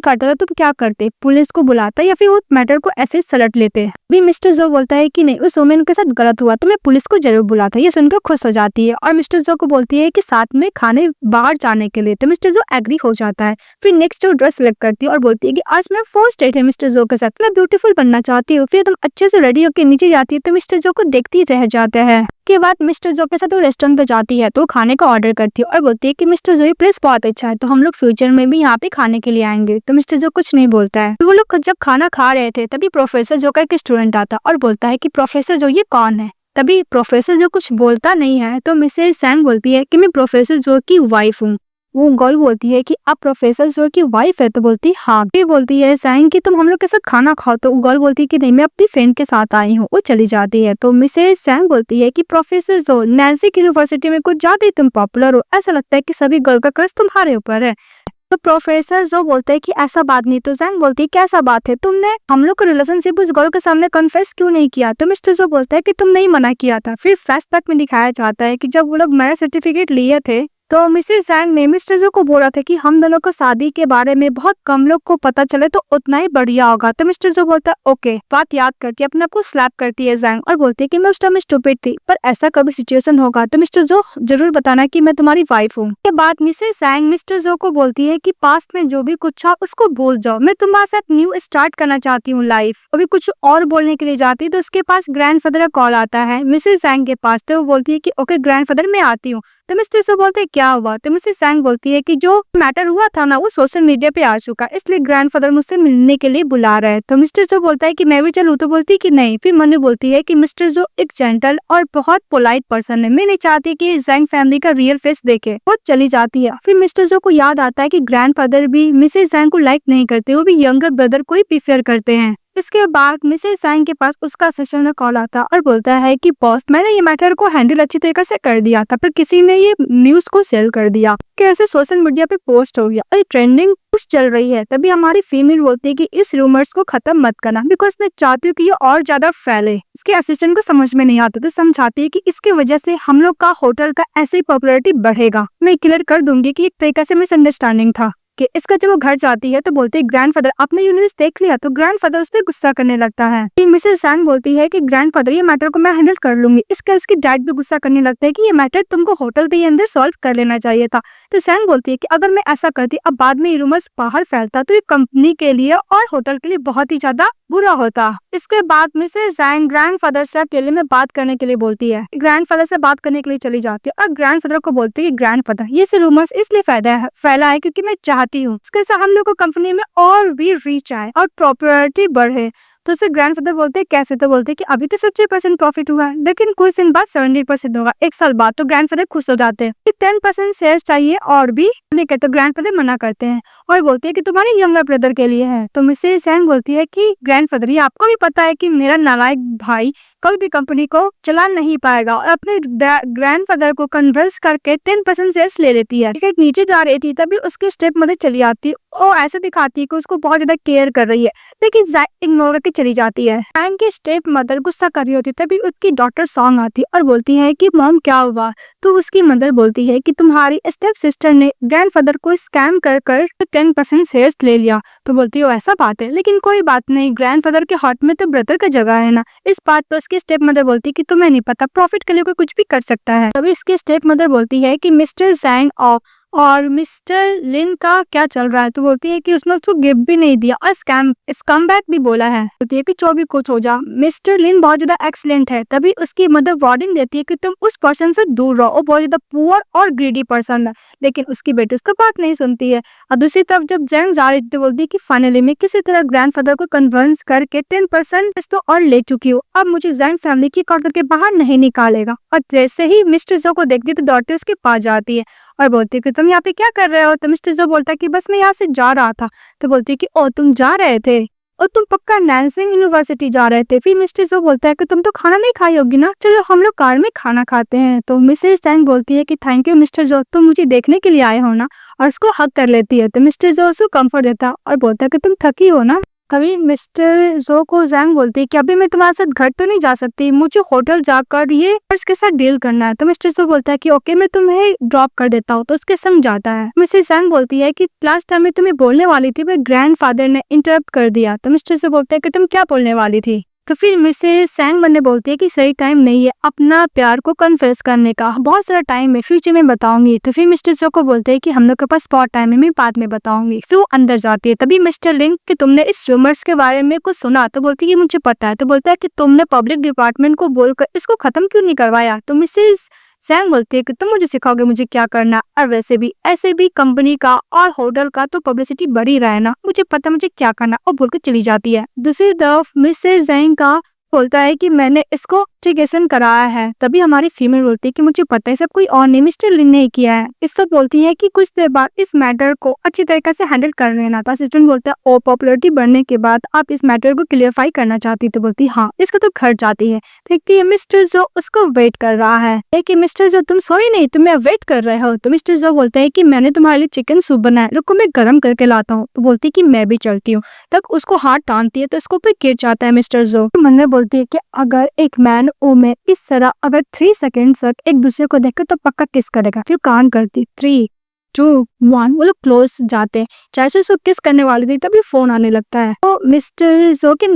करता था, तुम क्या करते, पुलिस को बुलाता या फिर वो मैटर को ऐसे सलट लेते। भी मिस्टर जो बोलता है कि नहीं, उस वुमेन के साथ गलत हुआ तो मैं पुलिस को जरूर बुलाता। ये सुनकर खुश हो जाती है और मिस्टर जो को बोलती है कि साथ में खाने बाहर जाने के लिए, तो मिस्टर जो एग्री हो जाता है। फिर नेक्स्ट जो ड्रेस सिलेक्ट करती है और बोलती है कि आज मेरा फर्स्ट डेट है मिस्टर जो के साथ, मैं ब्यूटीफुल बनना चाहती हूँ। फिर तुम अच्छे से रेडी होकर नीचे जाती है तो मिस्टर जो को देखती रह जाता है। के बाद मिस्टर जो के साथ वो रेस्टोरेंट पे जाती है तो खाने का ऑर्डर करती है और बोलती है कि मिस्टर जो ये प्लेस बहुत अच्छा है, तो हम लोग फ्यूचर में भी यहाँ पे खाने के लिए आएंगे। तो मिस्टर जो कुछ नहीं बोलता है। तो वो लोग जब खाना खा रहे थे तभी प्रोफेसर जो का एक स्टूडेंट आता और बोलता है कि प्रोफेसर जो ये कौन है। तभी प्रोफेसर जो कुछ बोलता नहीं है तो मिसेस जैंग बोलती है कि मैं प्रोफेसर जो की वाइफ हूँ। वो गर्ल बोलती है कि आप प्रोफेसर जो की वाइफ है, तो बोलती हाँ। ये बोलती है जैंग कि तुम हम लोग के साथ खाना खाओ, तो गर्ल बोलती है कि नहीं, मैं अपनी फ्रेंड के साथ आई हूँ। वो चली जाती है। तो मिसेस जैंग बोलती है कि प्रोफेसर जो नैजिक यूनिवर्सिटी में कुछ ज्यादा ही तुम पॉपुलर हो, ऐसा लगता है कि सभी गर्ल का क्रश तुम्हारे ऊपर है। तो प्रोफेसर जो बोलते हैं कि ऐसा बात नहीं। तो जैंग बोलती है कैसा बात है, तुमने हम लोग का रिलेशनशिप उस गर्ल के सामने कन्फेस क्यों नहीं किया। तो मिस्टर जो बोलता है कि तुम नहीं मना किया था। फिर फ्लैशबैक में दिखाया जाता है कि जब वो लोग मैरिज सर्टिफिकेट लिए थे तो मिसेस जैंग ने मिस्टर जो को बोला था कि हम दोनों को शादी के बारे में बहुत कम लोग को पता चले तो उतना ही बढ़िया होगा। तो मिस्टर जो बोलता है ओके। बात याद करके अपने आप को स्लैप करती है जैंग और बोलती है कि मैं उस टाइम स्टूपिड थी, पर ऐसा कभी सिचुएशन होगा तो मिस्टर जो जरूर बताना कि मैं तुम्हारी वाइफ हूँ। के बाद मिसेस जैंग मिस्टर जो को बोलती है कि पास्ट में जो भी कुछ था उसको भूल जाओ, मैं तुम्हारे साथ न्यू स्टार्ट करना चाहती हूँ लाइफ। अभी कुछ और बोलने के लिए जाती है तो उसके पास ग्रैंडफादर का कॉल आता है मिसेस जैंग के पास। तो वो बोलती है कि ओके ग्रैंडफादर मैं आती हूँ। तो मिस्टर जो बोलते हैं क्या हुआ। तो मिसेस जैंग बोलती है कि जो मैटर हुआ था ना वो सोशल मीडिया पे आ चुका, इसलिए ग्रैंडफादर मुझसे मिलने के लिए बुला रहे हैं। तो मिस्टर जो बोलता है कि मैं भी चलूं। तो बोलती है कि नहीं। फिर मनु बोलती है कि मिस्टर जो एक जेंटल और बहुत पोलाइट पर्सन है, मैं नहीं चाहती कि जैंग फैमिली का रियल फेस देखे। वो चली जाती है। फिर मिस्टर जो को याद आता है कि ग्रैंडफादर भी मिसेस जैंग को लाइक नहीं करते, वो भी यंगर ब्रदर को ही प्रीफर करते हैं। इसके बाद मिसेस जैंग के पास उसका असिस्टेंट का कॉल आता और बोलता है कि बॉस मैंने ये मैटर को हैंडल अच्छी तरीके से कर दिया था, पर किसी ने ये न्यूज को सेल कर दिया, कैसे सोशल मीडिया पे पोस्ट हो गया और ट्रेंडिंग कुछ चल रही है। तभी हमारी फीमेल बोलती है कि इस रूमर्स को खत्म मत करना, बिकॉज मैं चाहती हूँ कि ये और ज्यादा फैले। इसके असिस्टेंट को समझ में नहीं आता तो समझाती है कि इसकी वजह से हम लोग का होटल का ऐसे ही पॉपुलैरिटी बढ़ेगा। मैं क्लियर कर दूंगी कि एक तरीके से मिसअंडरस्टैंडिंग था। इसका जब वो घर जाती है तो बोलते हैं ग्रैंडफादर आपने ये न्यूज़ देख लिया। तो ग्रैंडफादर उस पर गुस्सा करने लगता है। मिसेस जैंग बोलती है कि ग्रैंडफादर ये मैटर को मैं हैंडल कर लूंगी। इसके डैड भी गुस्सा करने लगता है कि ये मैटर तुमको होटल के अंदर सॉल्व कर लेना चाहिए था। तो जैंग बोलती है कि अगर मैं ऐसा करती अब बाद में ये रूमर्स बाहर फैलता तो ये कंपनी के लिए और होटल के लिए बहुत ही ज्यादा बुरा होता। इसके बाद मिसेस जैंग ग्रैंडफादर से अकेले में बात करने के लिए बोलती है। ग्रैंडफादर से बात करने के लिए चली जाती है और ग्रैंडफादर को बोलती है ग्रैंडफादर ये से रूमर्स इसलिए फैला है क्योंकि मैं चाहती हूँ इसके साथ हम लोग को कंपनी में और भी रीच आए और पॉपुलैरिटी बढ़े। तो उसे ग्रैंडफादर बोलते हैं कैसे। तो बोलते हैं कि अभी तो 70% प्रॉफिट हुआ है, लेकिन कुछ दिन बाद 70% होगा, एक साल बाद। तो ग्रैंडफादर खुश हो जाते हैं कि 10% शेयर्स चाहिए और भी नहीं कहते। तो ग्रैंडफादर मना करते हैं और बोलते हैं कि तुम्हारे यंगर ब्रदर के लिए है। तो मिसेस जैंग बोलती है कि ग्रैंडफादर ये आपको भी पता है कि मेरा नालायक भाई कभी भी कंपनी को चला नहीं पाएगा, और अपने ग्रैंडफादर को कन्वर्स करके 10% शेयर्स ले लेती है। टिकट नीचे जा रही थी तभी उसकी स्टेप मदर चली आती, वो ऐसे दिखाती है कि उसको बहुत ज्यादा केयर कर रही है, लेकिन इग्नोर करके चली जाती है। जैंग की स्टेप मदर गुस्सा कर रही होती तभी उसकी डॉटर सॉन्ग आती और बोलती है कि मॉम क्या हुआ। तो उसकी मदर बोलती है कि तुम्हारी स्टेप सिस्टर ने ग्रैंडफादर को स्कैम कर 10% शेयर्स ले लिया। तो बोलती है ऐसा बात है, लेकिन कोई बात नहीं, ग्रैंडफादर के हार्ट में तो ब्रदर का जगह है ना। इस बात पर उसकी स्टेप मदर बोलती है कि तुम्हें नहीं पता, प्रॉफिट के लिए कोई कुछ भी कर सकता है। तभी इसकी स्टेप मदर बोलती है कि मिस्टर जैंग और मिस्टर लिन का क्या चल रहा है? तो बोलती है कि उसने उसको गिफ्ट भी नहीं दिया और स्कम बैक भी बोला है। बोलती है कि जो भी कुछ हो जा, मिस्टर लिन बहुत ज्यादा एक्सीलेंट है। तभी उसकी मदर वार्निंग देती है कि तुम उस पर्सन से दूर रहो, वो बहुत ज्यादा पुअर और ग्रीडी पर्सन है। लेकिन उसकी बेटी उसका बात नहीं सुनती है। और दूसरी तरफ जब जैंग जा रही थी तो बोलती है कि फाइनली मैं किसी तरह ग्रैंडफादर को कन्विंस करके 10% तो और ले चुकी हूँ। अब मुझे जैंग फैमिली की क्वार्टर के बाहर नहीं निकालेगा। और जैसे ही मिस्टर जो को देखती तो दौड़ती उसके पास जाती है और बोलती है कि तुम यहाँ पे क्या कर रहे हो? तो मिस्टर जो बोलता है कि बस मैं यहाँ से जा रहा था। तो बोलती है कि ओ तुम जा रहे थे और तुम पक्का नैनसिंग यूनिवर्सिटी जा रहे थे। फिर मिस्टर जो बोलता है कि तुम तो खाना नहीं खाई होगी ना, चलो हम लोग कार में खाना खाते हैं। तो मिसेस टैंग बोलती है कि थैंक यू मिस्टर जो, तुम मुझे देखने के लिए आए हो ना, और उसको हक कर लेती है। तो मिस्टर जो उसको कंफर्ट देता है और बोलता है कि तुम थकी हो ना। कभी मिस्टर जो को जैंग बोलती है कि अभी मैं तुम्हारे साथ घर तो नहीं जा सकती, मुझे होटल जाकर ये उसके साथ डील करना है। तो मिस्टर जो बोलता है कि ओके मैं तुम्हें ड्रॉप कर देता हूँ। तो उसके संग जाता है। मिसेस जैंग बोलती है कि लास्ट टाइम मैं तुम्हें बोलने वाली थी, पर ग्रैंडफादर ने इंटरप्ट कर दिया। तो मिस्टर जो बोलता है कि तुम क्या बोलने वाली थी? तो फिर मिसेस सैंग बनने बोलती है कि सही टाइम नहीं है अपना प्यार को कन्फेस करने का, बहुत सारा टाइम है, फ्यूचर में बताऊंगी। तो फिर मिस्टर जो को बोलते हैं कि हम लोग के पास बहुत टाइम है, मैं बाद में बताऊंगी। फिर वो अंदर जाती है। तभी मिस्टर लिंक कि तुमने इस रूमर्स के बारे में कुछ सुना? तो बोलती है कि मुझे पता है। तो बोलता है कि तुमने पब्लिक डिपार्टमेंट को बोलकर इसको खत्म क्यों नहीं करवाया? तो मिसेस सैंग बोलती है कि तुम मुझे सिखाओगे मुझे क्या करना, और वैसे भी ऐसे भी कंपनी का और होटल का तो पब्लिसिटी बढ़ी रहा है ना, मुझे पता मुझे क्या करना, और बोल के चली जाती है। दूसरी तरफ मिसेस जैंग का बोलता है कि मैंने इसको इंट्रीगेशन कराया है। तभी हमारी फीमेल बोलती है कि मुझे पता है सब कोई और नहीं, मिस्टर लिन ने ही किया है। इस सब बोलती है कि कुछ देर बाद इस मैटर को अच्छी तरीके से हैंडल कर लेना। तो असिस्टेंट बोलता है ओ पॉपुलरिटी बढ़ने के बाद आप इस मैटर को क्लियरफाई करना चाहती? तो बोलती है हाँ। इसका तो घर जाती है, देखती है मिस्टर जो उसको वेट कर रहा है कि मिस्टर जो तुम सोई नहीं, तुम्हें वेट कर रहे हो। तो मिस्टर जो बोलता है कि मैंने तुम्हारे लिए चिकन सूप बनाया, रुको मैं गर्म करके लाता हूँ। तो बोलती है कि मैं भी चलती हूँ। तक उसको हाथ टानती है तो इसको पे गिर जाता है मिस्टर जो। मन में बोलती है कि अगर एक मैन वुमेन इस तरह अगर 3 सेकेंड तक एक दूसरे को देखकर तो पक्का किस करेगा। फिर कान करती 3, 2, 1 वो लोग क्लोज जाते हैं। जैसे उसको किस करने वाली थी तभी फोन आने लगता है। तो मिस्टर जो के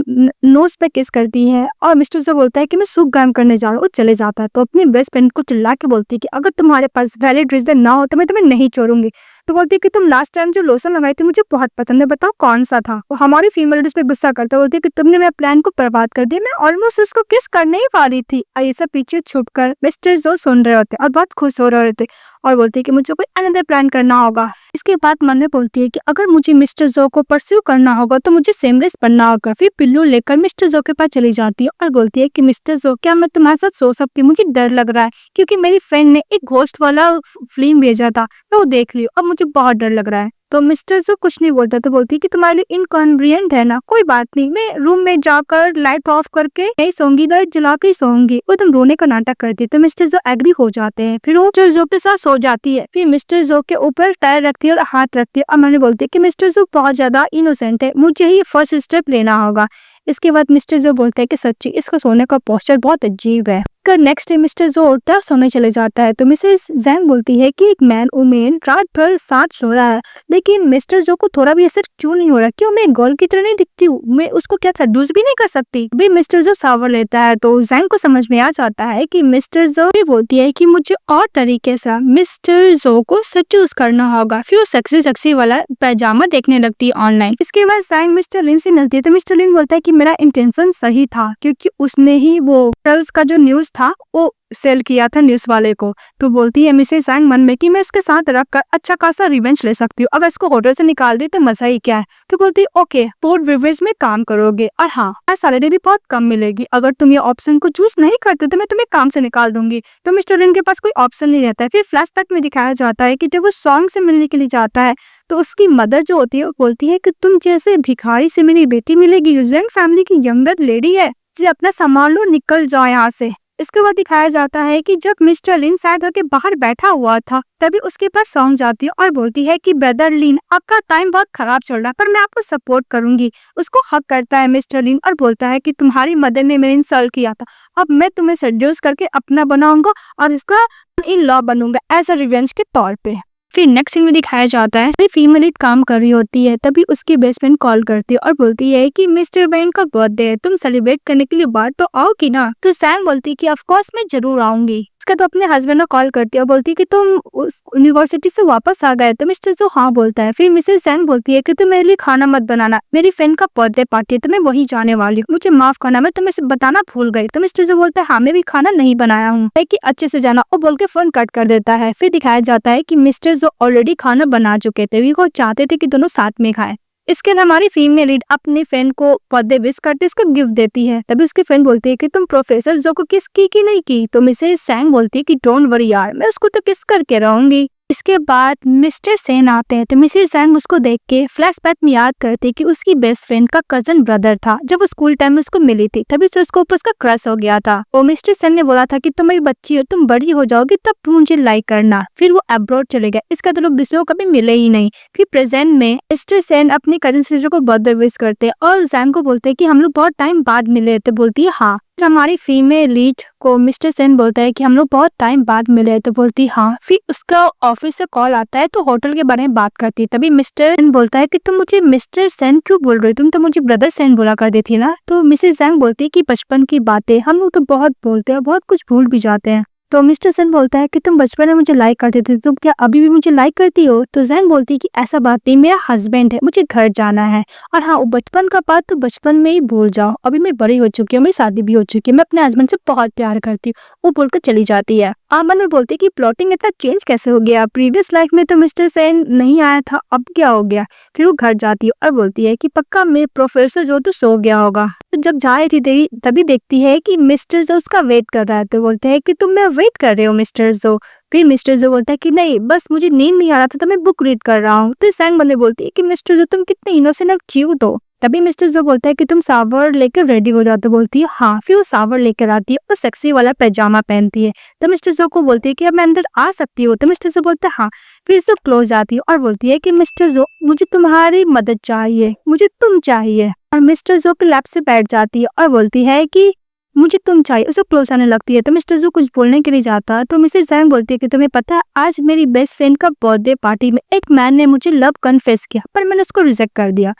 नोज पे किस करती है और मिस्टर जो बोलता है कि मैं सूप गर्म करने जा रहा हूँ। वो चले जाता है। तो अपनी बेस्ट फ्रेंड को चिल्ला के बोलती है कि अगर तुम्हारे पास वैलिड रीजन ना हो तो मैं तुम्हें नहीं छोड़ूंगी। तो बोलती है कि तुम लास्ट टाइम जो लोशन लगाई थी मुझे बहुत पसंद है, बताओ कौन सा था? वो हमारी फीमेल पे गुस्सा करता है, बोलती है कि तुमने मेरे प्लान को बर्बाद कर दिया, मैं ऑलमोस्ट उसको किस करने ही वाली थी। और ये सब पीछे छुप कर मिस्टर जो सुन रहे होते और बहुत खुश हो रहे होते और बोलती है कि मुझे कोई अनदर प्लान करना होगा। इसके बाद मन में बोलती है कि अगर मुझे मिस्टर जो को परस्यू करना होगा तो मुझे सेमलेस बनना होगा। फिर पिल्लू लेकर मिस्टर जो के पास चली जाती है और बोलती है कि मिस्टर जो क्या मैं तुम्हारे साथ सो सकती हूँ? मुझे डर लग रहा है क्योंकि मेरी फ्रेंड ने एक घोस्ट वाला फिल्म भेजा था, मैं वो देख ली, अब मुझे बहुत डर लग रहा है। तो मिस्टर जो कुछ नहीं बोलता। तो बोलती है कि तुम्हारे लिए इनकन्वीनियंट है ना, कोई बात नहीं, मैं रूम में जाकर लाइट ऑफ करके नहीं सोऊंगी, लाइट जला के सोऊंगी। वो तुम रोने का नाटक करती है। तो मिस्टर जो एग्री हो जाते हैं। फिर वो मिस्टर जो के साथ सो जाती है। फिर मिस्टर जो के ऊपर पैर रखती है और हाथ रखती है और मैंने बोलती है कि मिस्टर जो बहुत ज्यादा इनोसेंट है, मुझे ही फर्स्ट स्टेप लेना होगा। इसके बाद मिस्टर जो बोलता है कि सच्ची इसका सोने का पोस्चर बहुत अजीब है। नेक्स्ट डे मिस्टर जो उठता सोने चले जाता है। तो मिसेस जैंग बोलती है कि एक मैन वुमेन रात भर साथ सो रहा है, लेकिन मिस्टर जो को थोड़ा भी असर क्यों नहीं हो रहा? क्यों मैं गर्ल की तरह नहीं दिखती हूँ? मैं उसको क्या सड्यूस भी नहीं कर सकती? भी मिस्टर जो शावर लेता है तो जैंग को समझ में आ जाता है कि मिस्टर जो भी बोलती है कि मुझे और तरीके से मिस्टर जो को सड्यूस करना होगा। फिर वो सेक्सी वाला पैजामा देखने लगती है ऑनलाइन। इसके बाद जैंग मिस्टर लिन से मिलती है। तो मिस्टर लिन बोलता है कि मेरा इंटेंशन सही था क्योंकि उसने ही वो गर्ल्स का जो न्यूज था वो सेल किया था न्यूज वाले को। तो बोलती है मिसेस जैंग मन में कि मैं उसके साथ रखकर अच्छा खासा रिवेंज ले सकती हूँ, अगर इसको होटल से निकाल दी तो मजा ही क्या है। तो बोलती है ओके पोर्ट रिवेंज में काम करोगे और हाँ सैलरी भी बहुत कम मिलेगी, अगर तुम ये ऑप्शन को चूज नहीं करते तो मैं तुम्हें काम से निकाल दूंगी। तो मिस्टर लिन के पास कोई ऑप्शन नहीं रहता है। फिर फ्लैश तक में दिखाया जाता है कि जब वो सॉन्ग से मिलने के लिए जाता है तो उसकी मदर जो होती है वो बोलती है कि तुम जैसे भिखारी से मेरी बेटी मिलेगी, न्यूजीलैंड फैमिली की यंगर लेडी है, अपना सामान लो निकल जाओ यहाँ से। इसके बाद दिखाया जाता है कि जब मिस्टर लिन सैड होकर बाहर बैठा हुआ था तभी उसके पास सॉन्ग जाती है और बोलती है कि ब्रदर लिन आपका टाइम बहुत खराब चल रहा है पर मैं आपको सपोर्ट करूंगी। उसको हक करता है मिस्टर लिन और बोलता है कि तुम्हारी मदर ने मेरे इंसल्ट किया था, अब मैं तुम्हें सेड्यूस करके अपना बनाऊंगा और इसका इन लॉ बनूंगा एज अ रिवेंज के तौर पे। फिर नेक्स्ट सीन में दिखाया जाता है फीमेल लीड काम कर रही होती है। तभी उसकी बेस्ट फ्रेंड कॉल करती है और बोलती है कि मिस्टर बेन का बर्थडे है, तुम सेलिब्रेट करने के लिए बाहर तो आओगी ना? तो सैम बोलती है कि ऑफ कोर्स मैं जरूर आऊंगी। इसका तो अपने हस्बैंड को कॉल करती है और बोलती है कि तुम उस यूनिवर्सिटी से वापस आ गए। तो मिस्टर जो हाँ बोलता है। फिर मिसेस जैंग बोलती है कि तुम मेरे लिए खाना मत बनाना, मेरी फ्रेंड का बर्थडे पार्टी है तो मैं वही जाने वाली हूँ, मुझे माफ करना, मैं तुम्हें बताना भूल गई। तो मिस्टर जो बोलता है हाँ मैं भी खाना नहीं बनाया हूँ, कि अच्छे से जाना, और बोल के फोन कट कर देता है। फिर दिखाया जाता है कि मिस्टर जो ऑलरेडी खाना बना चुके थे, वो चाहते थे कि दोनों साथ में खाएं। इसके बाद हमारी फीमेल लीड अपनी फ्रेंड को बर्थडे विश करते इसको गिफ्ट देती है। तभी उसकी फ्रेंड बोलती है कि तुम प्रोफेसर जो को किस की नहीं की। तो मिसेस जैंग बोलती है कि डोंट वरी यार, मैं उसको तो किस करके रहूंगी। इसके बाद मिस्टर सेन आते हैं तो मिसेस जैंग उसको देख के फ्लैशबैक में याद करती है कि उसकी बेस्ट फ्रेंड का कजन ब्रदर था, जब वो स्कूल टाइम में उसको मिली थी तभी से उसको ऊपर उसका क्रश हो गया था। और मिस्टर सेन ने बोला था कि तुम अभी बच्ची हो, तुम बड़ी हो जाओगी तब तुम मुझे लाइक करना। फिर वो अब्रॉड चले गए, इसका तो लोग दूसरों को कभी मिले ही नहीं। फिर प्रेजेंट में मिस्टर सेन अपनी कजन सिस्टर को बर्थडे विश करते हैं और जैंग को बोलते हैं कि हम लोग बहुत टाइम बाद मिले। तो बोलती है हाँ। फिर हमारी फीमेल लीड को मिस्टर सेन बोलता है कि हम लोग बहुत टाइम बाद मिले। तो बोलती हाँ। फिर उसका ऑफिस से कॉल आता है तो होटल के बारे में बात करती है। तभी मिस्टर सेन बोलता है कि तुम मुझे मिस्टर सेन क्यों बोल रहे हो, तुम तो मुझे ब्रदर सेन बोला करती थी ना। तो मिसेस जैंग बोलती है कि बचपन की बातें, हम लोग तो बहुत बोलते हैं, बहुत कुछ भूल भी जाते हैं। तो मिस्टर सेन बोलता है कि तुम बचपन में मुझे लाइक करते थे, तुम क्या अभी भी मुझे लाइक करती हो। तो जैंग बोलती है कि ऐसा बात नहीं, मेरा हस्बैंड है, मुझे घर जाना है, और हाँ वो बचपन का बात तो बचपन में ही भूल जाओ, अभी मैं बड़ी हो चुकी हूँ, मेरी शादी भी हो चुकी है, मैं अपने हस्बैंड से बहुत प्यार करती हूँ। वो बोलकर चली जाती है। आमन में बोलती है कि प्लॉटिंग इतना चेंज कैसे हो गया, प्रीवियस लाइफ में तो मिस्टर सेन नहीं आया था, अब क्या हो गया। फिर वो घर जाती है और बोलती है कि पक्का मेरे प्रोफेसर जो तो सो गया होगा। तो जब जा रही थी तभी देखती है कि मिस्टर जो उसका वेट कर रहा है। तो बोलते हैं कि तुम मैं वेट कर रहे हो मिस्टर जो। फिर मिस्टर जो बोलता है कि नहीं बस मुझे नींद नहीं आ रहा था तो मैं बुक रीड कर रहा हूँ। तो सैंग बने बोलती है कि मिस्टर जो तुम कितने इनोसेंट और क्यूट हो। तभी मिस्टर जो बोलता है कि तुम सावर लेकर रेडी हो जाते। बोलती है हाँ। फिर वो सावर लेकर आती है और सेक्सी वाला पैजामा पहनती है। तो मिस्टर जो को बोलती है कि अब मैं अंदर आ सकती हूँ। तो मिस्टर जो बोलता है हाँ। फिर जो क्लोज आती है और बोलती है कि मिस्टर जो मुझे तुम्हारी मदद चाहिए, मुझे तुम चाहिए। और मिस्टर जो के लैप से बैठ जाती है और बोलती है कि मुझे तुम चाहिए। उसे क्लोज आने लगती है। तो मिस्टर जो कुछ बोलने के लिए जाता है तो मिसेस जैंग बोलती है कि तुम्हें पता है आज मेरी बेस्ट फ्रेंड का बर्थडे पार्टी में एक मैन ने मुझे लव कन्फेस किया पर मैंने उसको रिजेक्ट कर दिया।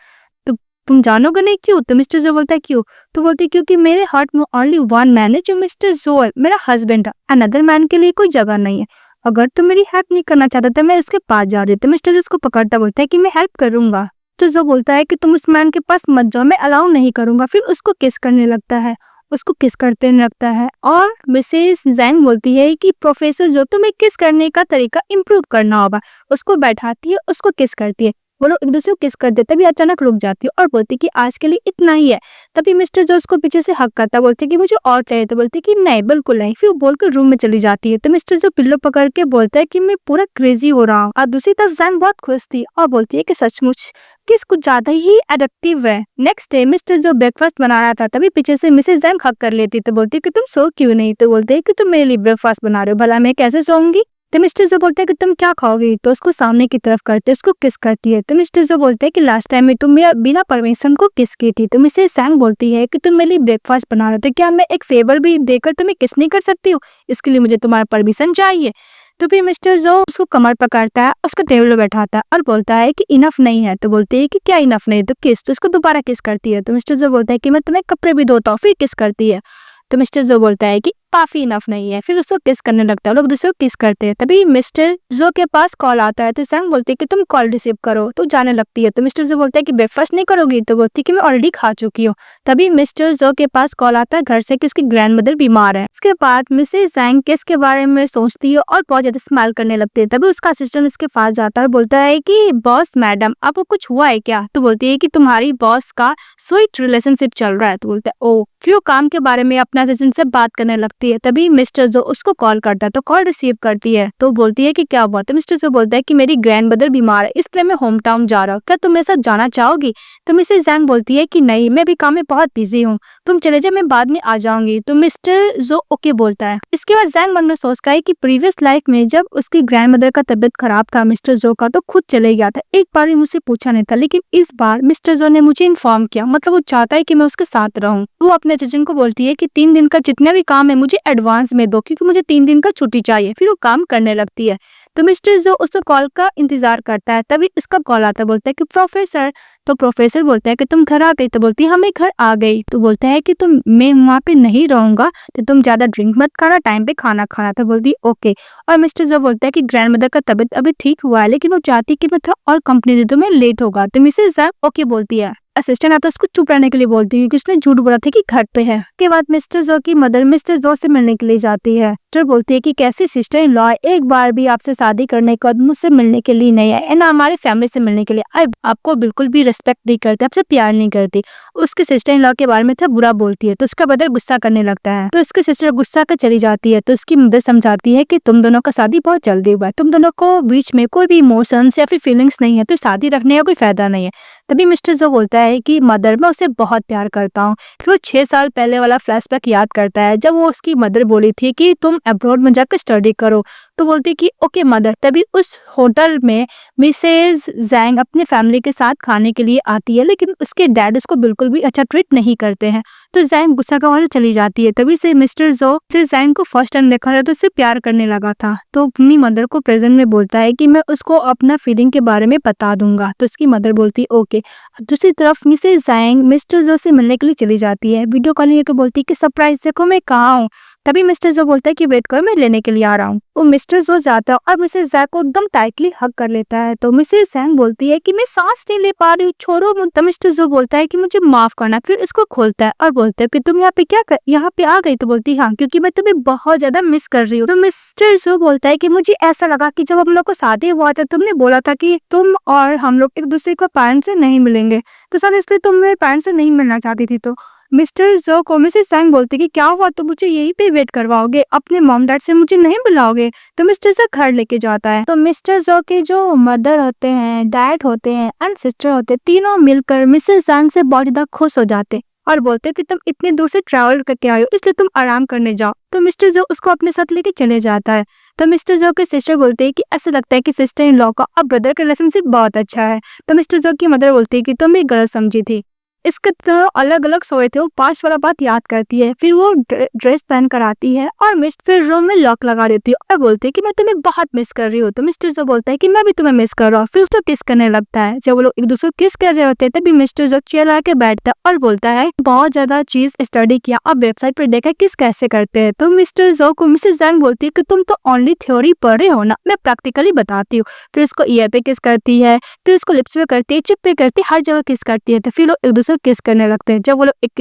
तो तुम जानोगे नहीं क्यों। तो मिस्टर जो बोलता है क्यों। तो बोलती है क्योंकि मेरे हार्ट में ओनली वन मैन है जो मिस्टर जो है, मेरा हस्बैंड है, अनदर मैन के लिए कोई जगह नहीं है। अगर तुम मेरी हेल्प नहीं करना चाहता तो मैं उसके पास जा रही। तो मिस्टर जो उसको पकड़ता बोलता है कि मैं हेल्प करूंगा। तो जो बोलता है कि तुम उस मैन के पास मत जाओ, मैं अलाउ नहीं करूंगा। फिर उसको किस करने लगता है, उसको किस करते लगता है। और मिसेस जैंग बोलती है कि प्रोफेसर जो तुम्हें किस करने का तरीका इम्प्रूव करना होगा। उसको बैठाती है, उसको किस करती है, वो लोग एक दूसरे को किस करते। तभी अचानक रुक जाती है और बोलती कि आज के लिए इतना ही है। तभी मिस्टर जो उसको पीछे से हक करता बोलते कि मुझे और चाहिए। तो बोलती कि नहीं बिल्कुल नहीं। फिर वो बोलकर रूम में चली जाती है। तो मिस्टर जो पिल्लो पकड़ के बोलता है कि मैं पूरा क्रेजी हो रहा हूँ। और दूसरी तरफ जैंग बहुत खुश थी और बोलती है कि सचमुच किस कुछ ज्यादा ही एडिक्टिव है। नेक्स्ट डे मिस्टर जो ब्रेकफास्ट बना रहा था तभी पीछे से मिसेस जैंग हक कर लेती। तो बोलती कि तुम सो क्यों नहीं। तो बोलते कि तुम मेरे लिए ब्रेकफास्ट बना रहे हो, भला मैं कैसे सोऊंगी। तो मिस्टर जो बोलते हैं कि तुम क्या खाओगी। तो उसको सामने की तरफ करते उसको किस करती है। तो मिस्टर जो बोलते हैं कि लास्ट टाइम में तुम मेरा बिना परमिशन को किस की थी। तो मिसेस जैंग बोलती है कि तुम मेरे लिए ब्रेकफास्ट बना रहे हो तो क्या मैं एक फेवर भी देकर तुम्हें किस नहीं कर सकती हूँ, इसके लिए मुझे तुम्हारा परमिशन चाहिए। तो फिर मिस्टर जो उसको कमर पकड़ता है, उसको टेबल पे बैठाता है और बोलता है कि इनफ नहीं है। तो बोलती है कि क्या इनफ नहीं है। तो किस। तो उसको दोबारा किस करती है। तो मिस्टर जो बोलता है कि मैं तुम्हें कपड़े भी धोता हूँ, फिर किस करती है। तो मिस्टर जो बोलता है कि काफी इनफ नहीं है। फिर उसको किस करने लगता है, लोग दूसरे को किस करते हैं। तभी मिस्टर जो के पास कॉल आता है तो जैंग बोलती है कि तुम कॉल रिसीव करो। तो जाने लगती है। तो मिस्टर जो बोलता है कि ब्रेकफास्ट नहीं करोगी। तो बोलती है कि मैं ऑलरेडी खा चुकी हूँ। तभी मिस्टर जो के पास कॉल आता है घर से कि उसकी ग्रैंड मदर बीमार है। इसके बाद मिसेस जैंग किस के बारे में सोचती है और बहुत ज्यादा स्माइल करने लगती है। तभी उसका असिस्टेंट उसके पास जाता है और बोलता है कि बॉस मैडम आपको कुछ हुआ है क्या। तो बोलती है कि तुम्हारी बॉस का स्वीट रिलेशनशिप चल रहा है। तो बोलता है ओ। फिर वो काम के बारे में अपने असिस्टेंट से बात करने लगती है। तभी मिस्टर जो उसको कॉल करता है तो कॉल रिसीव करती है। तो बोलती है कि क्या हुआ। तो मिस्टर जो बोलता है कि मेरी ग्रैंड मदर बीमार है इसलिए मैं होम टाउन जा रहा हूँ, क्या तुम मेरे साथ जाना चाहोगी। तो मिसेस जैंग बोलती है कि नहीं मैं भी काम में बहुत बिजी हूँ, तुम चले जाओ मैं बाद में आ जाऊंगी। तो मिस्टर जो ओके बोलता है। इसके बाद जैंग मन में सोचता है कि प्रीवियस लाइफ में जब उसकी ग्रैंड मदर का तबियत खराब था मिस्टर जो का, तो खुद चले गया था, एक बार भी मुझसे पूछा नहीं था, लेकिन इस बार मिस्टर जो ने मुझे इन्फॉर्म किया, मतलब वो चाहता है कि मैं उसके साथ रहूं। वो अपने सचिन को बोलती है कि 3 दिन का जितना भी काम है मुझे एडवांस में दो क्योंकि मुझे 3 दिन का छुट्टी चाहिए। फिर वो काम करने लगती है। तो मिस्टर जो उसका कॉल का इंतजार करता है, तभी इसका कॉल आता है, बोलता है कि प्रोफेसर। तो प्रोफेसर बोलता है कि तुम घर आ गई? तो बोलती है हाँ मैं घर आ गई। तो बोलता है कि मैं वहाँ पे नहीं रहूंगा, तो तुम ज्यादा ड्रिंक मत खाना, टाइम पे खाना खाना। तो बोलती है ओके। और मिस्टर जो बोलता है कि ग्रैंड मदर का तबीयत अभी ठीक हुआ है, लेकिन वो चाहती है कि मैं थोड़ा और कंपनी दे दूं, मैं लेट होगा। तो मिसेस जैक ओके बोलती है। असिस्टेंट आता है, उसको चुप रहने के लिए बोलती है कि उसने झूठ बोला था कि घर पे है। उसके बाद मिस्टर जो की मदर मिस्टर जो से मिलने के लिए जाती है। तो बोलती है कि कैसी सिस्टर इन लॉ, एक बार भी आपसे शादी करने के बाद मुझसे मिलने के लिए नहीं आए, ना हमारे फैमिली से मिलने के लिए। आपको बिल्कुल भी रिस्पेक्ट नहीं करते, आपसे प्यार नहीं करती। उसके सिस्टर इन लॉ के बारे में बुरा बोलती है। तो उसका ब्रदर गुस्सा करने लगता है। तो उसकी सिस्टर गुस्सा कर चली जाती है। तो उसकी मदर समझाती है कि तुम दोनों का शादी बहुत जल्दी हुआ है, तुम दोनों को बीच में कोई भी इमोशंस या फिर फीलिंग्स नहीं है, तो शादी रखने का कोई फायदा नहीं है। तभी मिस्टर जो बोलता है कि मदर मैं उसे बहुत प्यार करता हूँ। फिर वो 6 साल पहले वाला फ्लैशबैक याद करता है, जब वो उसकी मदर बोली थी कि तुम अब्रॉड में जाकर स्टडी करो। तो बोलती कि ओके मदर। तभी उस होटल में मिसेज जैंग अपने फैमिली के साथ खाने के लिए आती है, लेकिन उसके डैड उसको बिल्कुल भी अच्छा ट्रीट नहीं करते हैं। तो जैंग गुस्सा का वहां से चली जाती है। तभी से मिस्टर जो जैंग को फर्स्ट टाइम देखा था तो उससे प्यार करने लगा था। तो अपनी मदर को प्रेजेंट में बोलता है कि मैं उसको अपना फीलिंग के बारे में बता दूंगा। तो उसकी मदर बोलती है ओके। दूसरी तरफ मिसेज जैंग मिस्टर जो से मिलने के लिए चली जाती है। वीडियो कॉलिंग करके बोलती है कि सरप्राइज देखो मैं कहाँ हूँ। तभी मिस्टर जो बोलता है कि वेट करो मैं लेने के लिए आ रहा हूँ। वो मिस्टर जो जाता है और मिसेज जैंग को एकदम टाइटली हग कर लेता है। तो मिसेज जैंग बोलती है कि मैं सांस नहीं ले पा रही हूँ, छोड़ो। तो मिस्टर जो बोलता है कि मुझे माफ करना। फिर इसको खोलता है और बोलता है कि तुम यहाँ पे यहाँ पे आ गई? तो बोलती है हाँ, क्योंकि मैं तुम्हें बहुत ज्यादा मिस कर रही हूँ। तो मिस्टर जो बोलता है कि मुझे ऐसा लगा कि जब हम लोग को शादी हुआ था तुमने बोला था कि तुम और हम लोग एक दूसरे को पेरेंट्स से नहीं मिलेंगे, तो सर इसलिए तुम मेरे पेरेंट्स से नहीं मिलना चाहती थी। तो मिस्टर जो को मिसेस जैंग बोलती कि क्या हुआ, तो मुझे यहीं पे वेट करवाओगे, अपने मॉम डैड से मुझे नहीं बुलाओगे? तो मिस्टर जो घर लेके जाता है। तो मिस्टर जो के जो मदर होते हैं, डैड होते हैं एंड सिस्टर होते हैं, तीनों मिलकर मिसेस जैंग से बहुत ज्यादा खुश हो जाते और बोलते कि तुम इतने दूर से ट्रैवल करके आए हो, इसलिए तुम आराम करने जाओ। तो मिस्टर जो उसको अपने साथ लेके चले जाता है। तो मिस्टर जो के सिस्टर बोलते हैं कि ऐसा लगता है कि सिस्टर इन लॉ का और ब्रदर का रिलेशनशिप बहुत अच्छा है। तो मिस्टर जो की मदर बोलती है कि तुम एक गलत समझी थी, इसके दोनों अलग अलग सोए थे। वो पास्ट वाला बात याद करती है। फिर वो ड्रेस पहन कर आती है और फिर रूम में लॉक लगा देती है और बोलती है कि मैं तुम्हें बहुत मिस कर रही हूँ। तो मिस्टर जो बोलता है कि मैं भी तुम्हें मिस कर रहा हूँ। फिर उसको किस करने लगता है। जब वो लोग एक दूसरे को किस कर रहे होते हैं तभी मिस्टर जो चेयर लगा के बैठता है और बोलता है बहुत ज्यादा चीज स्टडी किया और वेबसाइट पर देखा किस कैसे करते हैं। तो मिस्टर जो को मिसेस जैंग बोलती है कि तुम तो ओनली थ्योरी पढ़ रहे हो ना, मैं प्रैक्टिकली बताती हूँ। फिर इसको ईयर पे किस करती है, फिर इसको लिप्स पे करती है, चिप पे करती है, हर जगह किस करती है। तो फिर लोग एक दूसरे को किस करने लगते हैं। जब वो लोग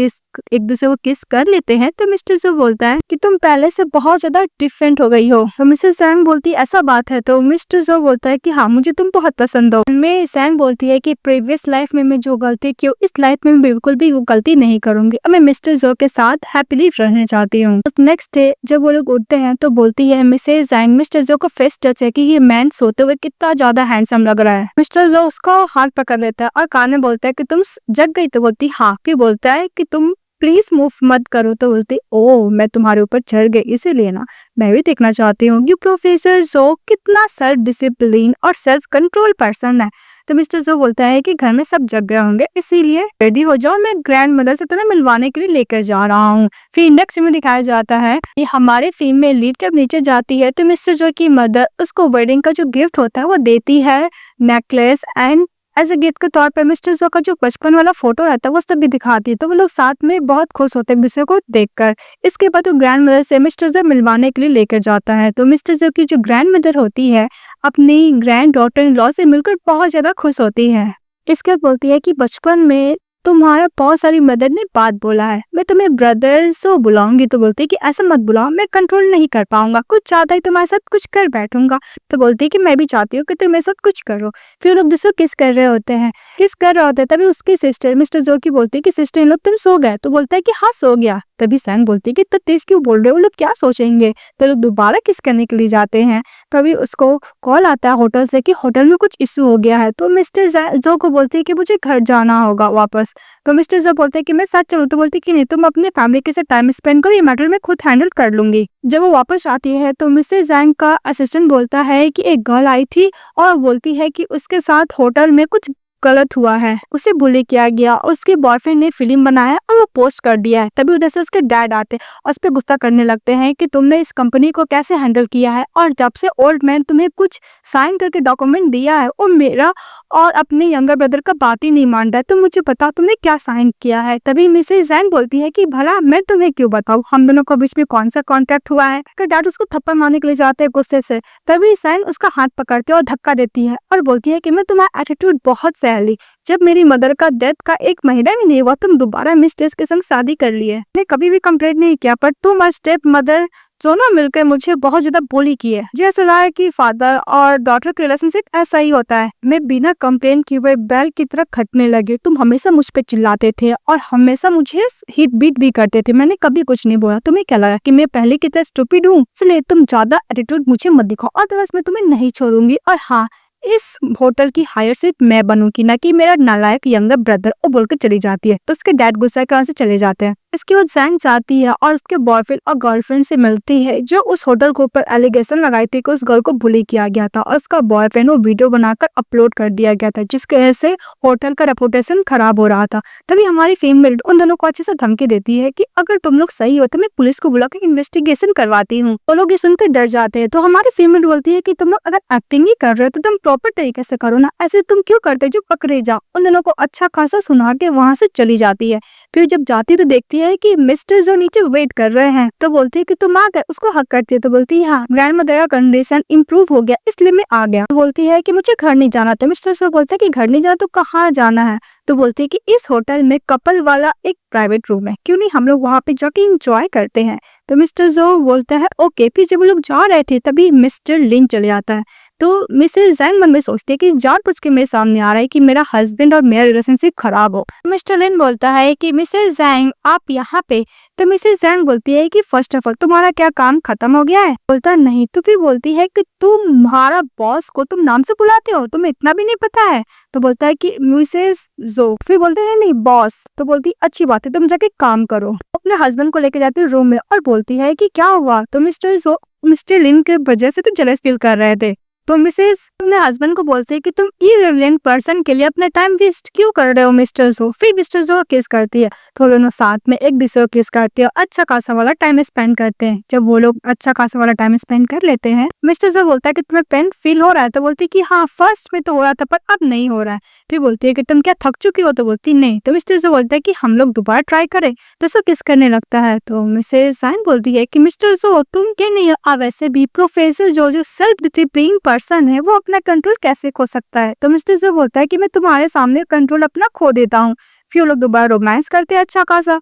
एक दूसरे को किस कर लेते हैं तो मिस्टर जो बोलता है कि तुम पहले से बहुत ज्यादा डिफरेंट हो गई हो। तो मिसेस जैंग बोलती है ऐसा बात है? तो मिस्टर जो बोलता है कि हाँ मुझे तुम बहुत पसंद हो। मैं जैंग बोलती है कि प्रीवियस लाइफ में मैं जो गलती की इस लाइफ में बिल्कुल भी वो गलती नहीं करूंगी और मैं मिस्टर जो के साथ हैप्पीली रहना चाहती हूँ। नेक्स्ट डे जब वो लोग उठते हैं तो बोलती है मिसेस जैंग मिस्टर जो को फेस टच है कि ये मैन सोते हुए कितना ज्यादा हैंडसम लग रहा है। मिस्टर जो उसको हाथ पकड़ लेता है और कान में बोलता है कि तुम जग गई? तो बोलती हाँ। फिर बोलता है कि तुम प्लीज मूव मत करो। तो बोलती ओ मैं तुम्हारे ऊपर चढ़ गई, इसीलिए ना मैं भी देखना चाहती हूँ कि प्रोफेसर जो कितना सेल्फ डिसिप्लिन और सेल्फ कंट्रोल पर्सन है। तो मिस्टर जो बोलता है कि घर में सब जग गए होंगे, इसीलिए रेडी हो जाओ, मैं ग्रैंड मदर से तुम्हें मिलवाने के लिए लेकर जा रहा हूँ। फिर नेक्स्ट में दिखाया जाता है कि हमारे फिल्म में लीड जब नीचे जाती है तो मिस्टर जो की मदर उसको वेडिंग का जो गिफ्ट होता है वो देती है, necklace and as a gift के तौर पर मिस्टर जो का जो बचपन वाला फोटो रहता है वो सब भी दिखाती है। तो वो लोग साथ में बहुत खुश होते हैं एक दूसरे को देखकर। इसके बाद वो ग्रैंड मदर से मिस्टर जो मिलवाने के लिए लेकर जाता है। तो मिस्टर जो की जो ग्रैंड मदर होती है अपनी ग्रैंड डॉटर इन लॉ से मिलकर बहुत ज्यादा खुश होती है। इसके बाद बोलती है कि बचपन में तुम्हारा बहुत सारी मदर ने बात बोला है, मैं तुम्हें ब्रदर से बुलाऊंगी। तो बोलती है कि ऐसा मत बुलाओ, मैं कंट्रोल नहीं कर पाऊंगा, कुछ ज्यादा ही तुम्हारे साथ कुछ कर बैठूंगा। तो बोलती है कि मैं भी चाहती हूँ कि तुम मेरे साथ कुछ करो। फिर लोग दूसरों किस कर रहे होते हैं, किस कर रहे होते हैं तभी उसकी सिस्टर मिस्टर जो की बोलती है कि सिस्टर इन लोग तुम सो गए? तो बोलता है कि हाँ सो गया। तभी सैंग बोलती है कि तो तेज क्यों बोल रहे हो, वो लोग क्या सोचेंगे? तो लोग दोबारा किस करने के लिए जाते हैं। तभी उसको कॉल आता है होटल से कि होटल में कुछ इशू हो गया है। तो मिस्टर जो को बोलती है कि मुझे घर जाना होगा वापस। तो मिस्टर जो बोलते हैं कि मैं साथ चलूं? तो बोलती है कि नहीं, तुम अपने फैमिली के साथ टाइम स्पेंड करो, ये मैटर मैं खुद हैंडल कर लूंगी। जब वो वापस आती है तो मिसेस जैंग का असिस्टेंट बोलता है कि एक गर्ल आई थी और बोलती है कि उसके साथ होटल में कुछ गलत हुआ है, उसे बुली किया गया और उसके बॉयफ्रेंड ने फिल्म बनाया और वो पोस्ट कर दिया है। तभी उधर से उसके डैड आते और उस पर गुस्सा करने लगते हैं कि तुमने इस कंपनी को कैसे हैंडल किया है, और जब से ओल्ड मैन तुम्हें कुछ साइन करके डॉक्यूमेंट दिया है वो मेरा और अपने यंगर ब्रदर का बात ही नहीं मान रहा है, तो मुझे बता तुमने क्या साइन किया है। तभी मिसेस जैन बोलती है कि भला मैं तुम्हें क्यों बताऊं, हम दोनों के बीच में कौन सा कॉन्ट्रैक्ट हुआ है। डैड उसको थप्पड़ मारने के लिए जाते हैं गुस्से से। तभी जैन उसका हाथ पकड़ती है और धक्का देती है और बोलती है कि मैं तुम्हारा एटीट्यूड बहुत सह ली, जब मेरी मदर का डेथ का 1 महीना भी नहीं हुआ तुम दोबारा मिस्टेस के संग शादी कर लिए। मैंने कभी भी कंप्लेंट नहीं किया, पर तुम और स्टेप मदर दोनों मिलकर मुझे बहुत ज्यादा बोली की है। मुझे ऐसा लगा है कि फादर और डॉटर का रिलेशनशिप ऐसा ही होता है। मैं बिना कंप्लेन किए हुए बैल की तरह खटने लगी। तुम हमेशा मुझ पे चिल्लाते थे और हमेशा मुझे हिट बीट भी करते थे, मैंने कभी कुछ नहीं बोला। तुम्हें क्या लगा कि मैं पहले की तरह स्टूपिड हूँ? इसलिए तुम ज्यादा एटीट्यूड मुझे मत दिखाओ, अदरवाइज मैं तुम्हें नहीं छोड़ूंगी। और हाँ, इस होटल की हायर सिर्फ मैं बनूंगी, ना कि मेरा नालायक यंगर ब्रदर। वो बोल के चली जाती है। तो उसके डैड गुस्सा के वहां से चले जाते हैं। इसके बाद जैन जाती है और उसके बॉयफ्रेंड और गर्लफ्रेंड से मिलती है जो उस होटल के ऊपर एलिगेशन लगाई थी कि उस गर्ल को बुली किया गया था, और उसका बॉयफ्रेंड वो वीडियो बनाकर अपलोड कर दिया गया था, जिसकी वजह से होटल का रेपुटेशन खराब हो रहा था। तभी हमारी फीमेल उन दोनों को अच्छे से धमकी देती है कि अगर तुम लोग सही हो तो मैं पुलिस को बुला के इन्वेस्टिगेशन करवाती हूँ। वो लोग ये सुनकर डर जाते हैं। तो हमारी फीमेल बोलती है कि तुम लोग अगर एक्टिंग ही कर रहे हो तो तुम प्रॉपर तरीके से करो ना, ऐसे तुम क्यों करते जो पकड़े जाओ। उन दोनों को अच्छा खासा सुना के वहां से चली जाती है। फिर जब जाती तो देखती है कि मिस्टर जो नीचे वेट कर रहे हैं, तो बोलती है कि तुम आ गए। उसको हक करती है तो बोलती है हाँ, ग्रैंड मदर का कंडीशन इम्प्रूव हो गया इसलिए मैं आ गया। तो बोलती है कि मुझे घर नहीं जाना था। मिस्टर जो बोलता है कि घर नहीं जाना तो कहाँ जाना है? तो बोलती है कि इस होटल में कपल वाला एक प्राइवेट रूम है, क्यों नहीं हम लोग वहाँ पे जाके इंजॉय करते हैं। तो मिस्टर जो बोलता है ओके। फिर जब वो लोग जा रहे थे तभी मिस्टर लिन चले आता है। तो मिसेस जैंग मन में सोचती है कि जानबूझ के मेरे सामने आ रहा है कि मेरा हस्बैंड और मेरा रिलेशनशिप खराब हो। मिस्टर लिन बोलता है कि मिसेस जैंग आप यहाँ पे। तो मिसेस जैंग बोलती है कि फर्स्ट ऑफ ऑल तुम्हारा क्या काम खत्म हो गया है? बोलता नहीं। तो फिर बोलती है कि तुम्हारा बॉस को तुम नाम से बुलाते हो, तुम्हें इतना भी नहीं पता है? तो बोलता है कि मिसेस जो। फिर बोलते हैं नहीं बॉस। तो बोलती अच्छी बात है, तुम जाके काम करो। अपने हस्बैंड को लेके जाती है रूम में और बोलती है कि क्या हुआ? तो मिस्टर लिन के वजह से तो जेलस फील कर रहे थे। तो मिसेस अपने हस्बैंड को बोलते हैं कि तुम इररिलेवेंट पर्सन के लिए अपना टाइम वेस्ट क्यों कर रहे हो मिस्टर जो। फिर मिस्टर जो किस करती है, तो दोनों साथ में एक दूसरे को किस करते हैं, अच्छा खासा वाला टाइम स्पेंड करते हैं। जब वो लोग अच्छा खासा वाला टाइम स्पेंड कर लेते हैं, मिस्टर जो बोलता है कि तुम्हें पेन फील हो रहा है? तो बोलती है कि हाँ फर्स्ट में तो हो रहा था पर अब नहीं हो रहा है। फिर बोलती है कि तुम क्या थक चुकी हो? तो बोलती नहीं। तो मिस्टर जो बोलता है कि हम लोग दोबारा ट्राई करें। तो उसको किस करने लगता है। तो मिसेस साइन बोलती है कि मिस्टर जो तुम क्या नहीं हो, वैसे भी प्रोफेसर जो सेल्फ डिसिप्लिन पर्सन है वो अपना कंट्रोल कैसे खो सकता है? तो मिस्टर जो बोलता है कि मैं तुम्हारे सामने कंट्रोल अपना खो देता हूँ। फिर वो लोग दोबारा रोमांस करते हैं, अच्छा खासा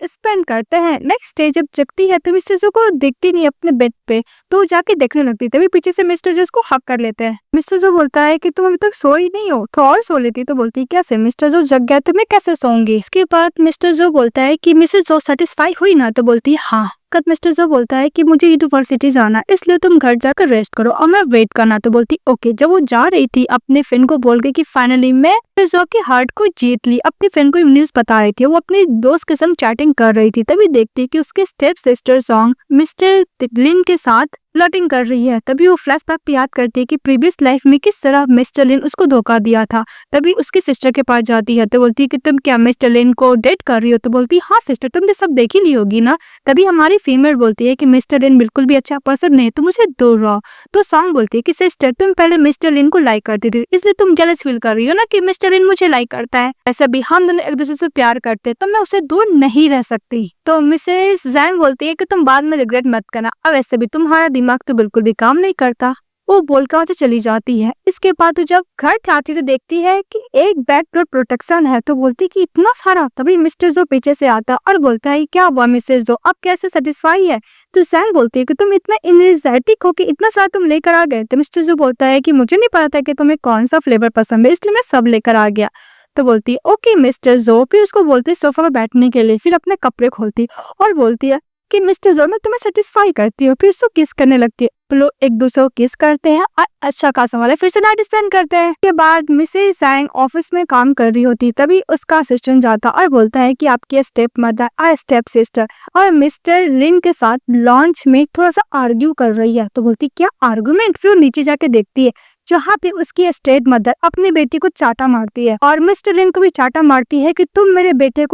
स्पेंड करते हैं। नेक्स्ट डे जब जगती है तो मिस्टर जो को दिखती नहीं अपने बेड पे, तो जाके देखने लगती है। तभी पीछे से मिस्टर जो उसको हक कर लेते हैं। मिस्टर जो बोलता है कि तुम अभी तक सोई नहीं हो, तो और सो लेती। तो बोलती है कैसे? मिस्टर जो जग गया तो मैं कैसे सोऊंगी? इसके बाद मिस्टर जो बोलता है कि मिसेस जो सेटिस्फाई हुई ना? तो बोलती है हाँ। मिस्टर जो बोलता है कि मुझे यूनिवर्सिटी जाना इसलिए तुम घर जाकर रेस्ट करो और मैं वेट करना। तो बोलती ओके। जब वो जा रही थी अपने फ्रेंड को बोल के कि फाइनली मैं जो की हार्ट को जीत ली, अपनी फ्रेंड को न्यूज बता रही थी, वो अपने दोस्त के संग चैटिंग कर रही थी। तभी देखती कि उसके स्टेप सिस्टर सॉन्ग मिस्टर लिन के साथ फ्लर्टिंग कर रही है। तभी वो फ्लैशबैक पे याद करती है कि प्रीवियस लाइफ में किस तरह मिस्टर लिन उसको धोखा दिया था। तभी उसकी सिस्टर के पास जाती है। तो बोलती है कि तुम क्या मिस्टर लिन को डेट कर रही हो? तो बोलती हाँ सिस्टर, तुमने सब देख ही ली होगी ना। तभी हमारी फीमेल बोलती है कि मिस्टर लिन बिल्कुल भी अच्छा पर्सन नहीं, तुम मुझे दूर रहो। तो सॉन्ग बोलती है कि सिस्टर तुम पहले मिस्टर लिन को लाइक करती थी, इसलिए तुम जेलस फील कर रही हो ना कि मिस्टर लिन मुझे लाइक करता है। ऐसा भी हम दोनों एक दूसरे से प्यार करते हैं, तो मैं उसे दूर नहीं रह सकती। तो मिसेस जैन बोलती है कि तुम बाद में रिग्रेट मत करना, अब ऐसे भी तुम्हारा दिमाग तो बिल्कुल भी काम नहीं करता। वो बोलकर वहां से चली जाती है। इसके बाद जब घर आती तो देखती है कि एक बैकडोर प्रोटेक्शन है। तो बोलती कि इतना सारा। तभी मिस्टर जो पीछे से आता और बोलता है क्या हुआ मिसेस जो, अब कैसे सेटिस्फाई है? तो सैन बोलती है कि तुम इतना एनर्जेटिक हो कि इतना सारा तुम लेकर आ गए। तो मिस्टर जो बोलता है कि मुझे नहीं पता था कि तुम्हें कौन सा फ्लेवर पसंद है, इसलिए मैं सब लेकर आ गया। तो बोलती है ओके मिस्टर जो। फिर उसको बोलती है सोफा पर बैठने के लिए। फिर अपने कपड़े खोलती और बोलती है कि मिस्टर जो मैं तुम्हें सेटिस्फाई करती हूँ। फिर उसको किस करने लगती है। लोग एक दूसरे को किस करते हैं और अच्छा खासा वाला फिर से नाइट स्पेंड करते हैं। के बाद मिसेस जैंग ऑफिस में काम कर रही होती, तभी उसका असिस्टेंट जाता और बोलता है कि आपकी स्टेप मदर और स्टेप सिस्टर और मिस्टर लिन के साथ लॉन्च में थोड़ा सा आर्ग्यू कर रही है। तो बोलती क्या आर्गुमेंट? फिर नीचे जाके देखती है जहाँ पे उसकी स्टेप मदर अपनी बेटी को चाटा मारती है और मिस्टर लिन को भी चाटा मारती है कि तुम मेरी बेटी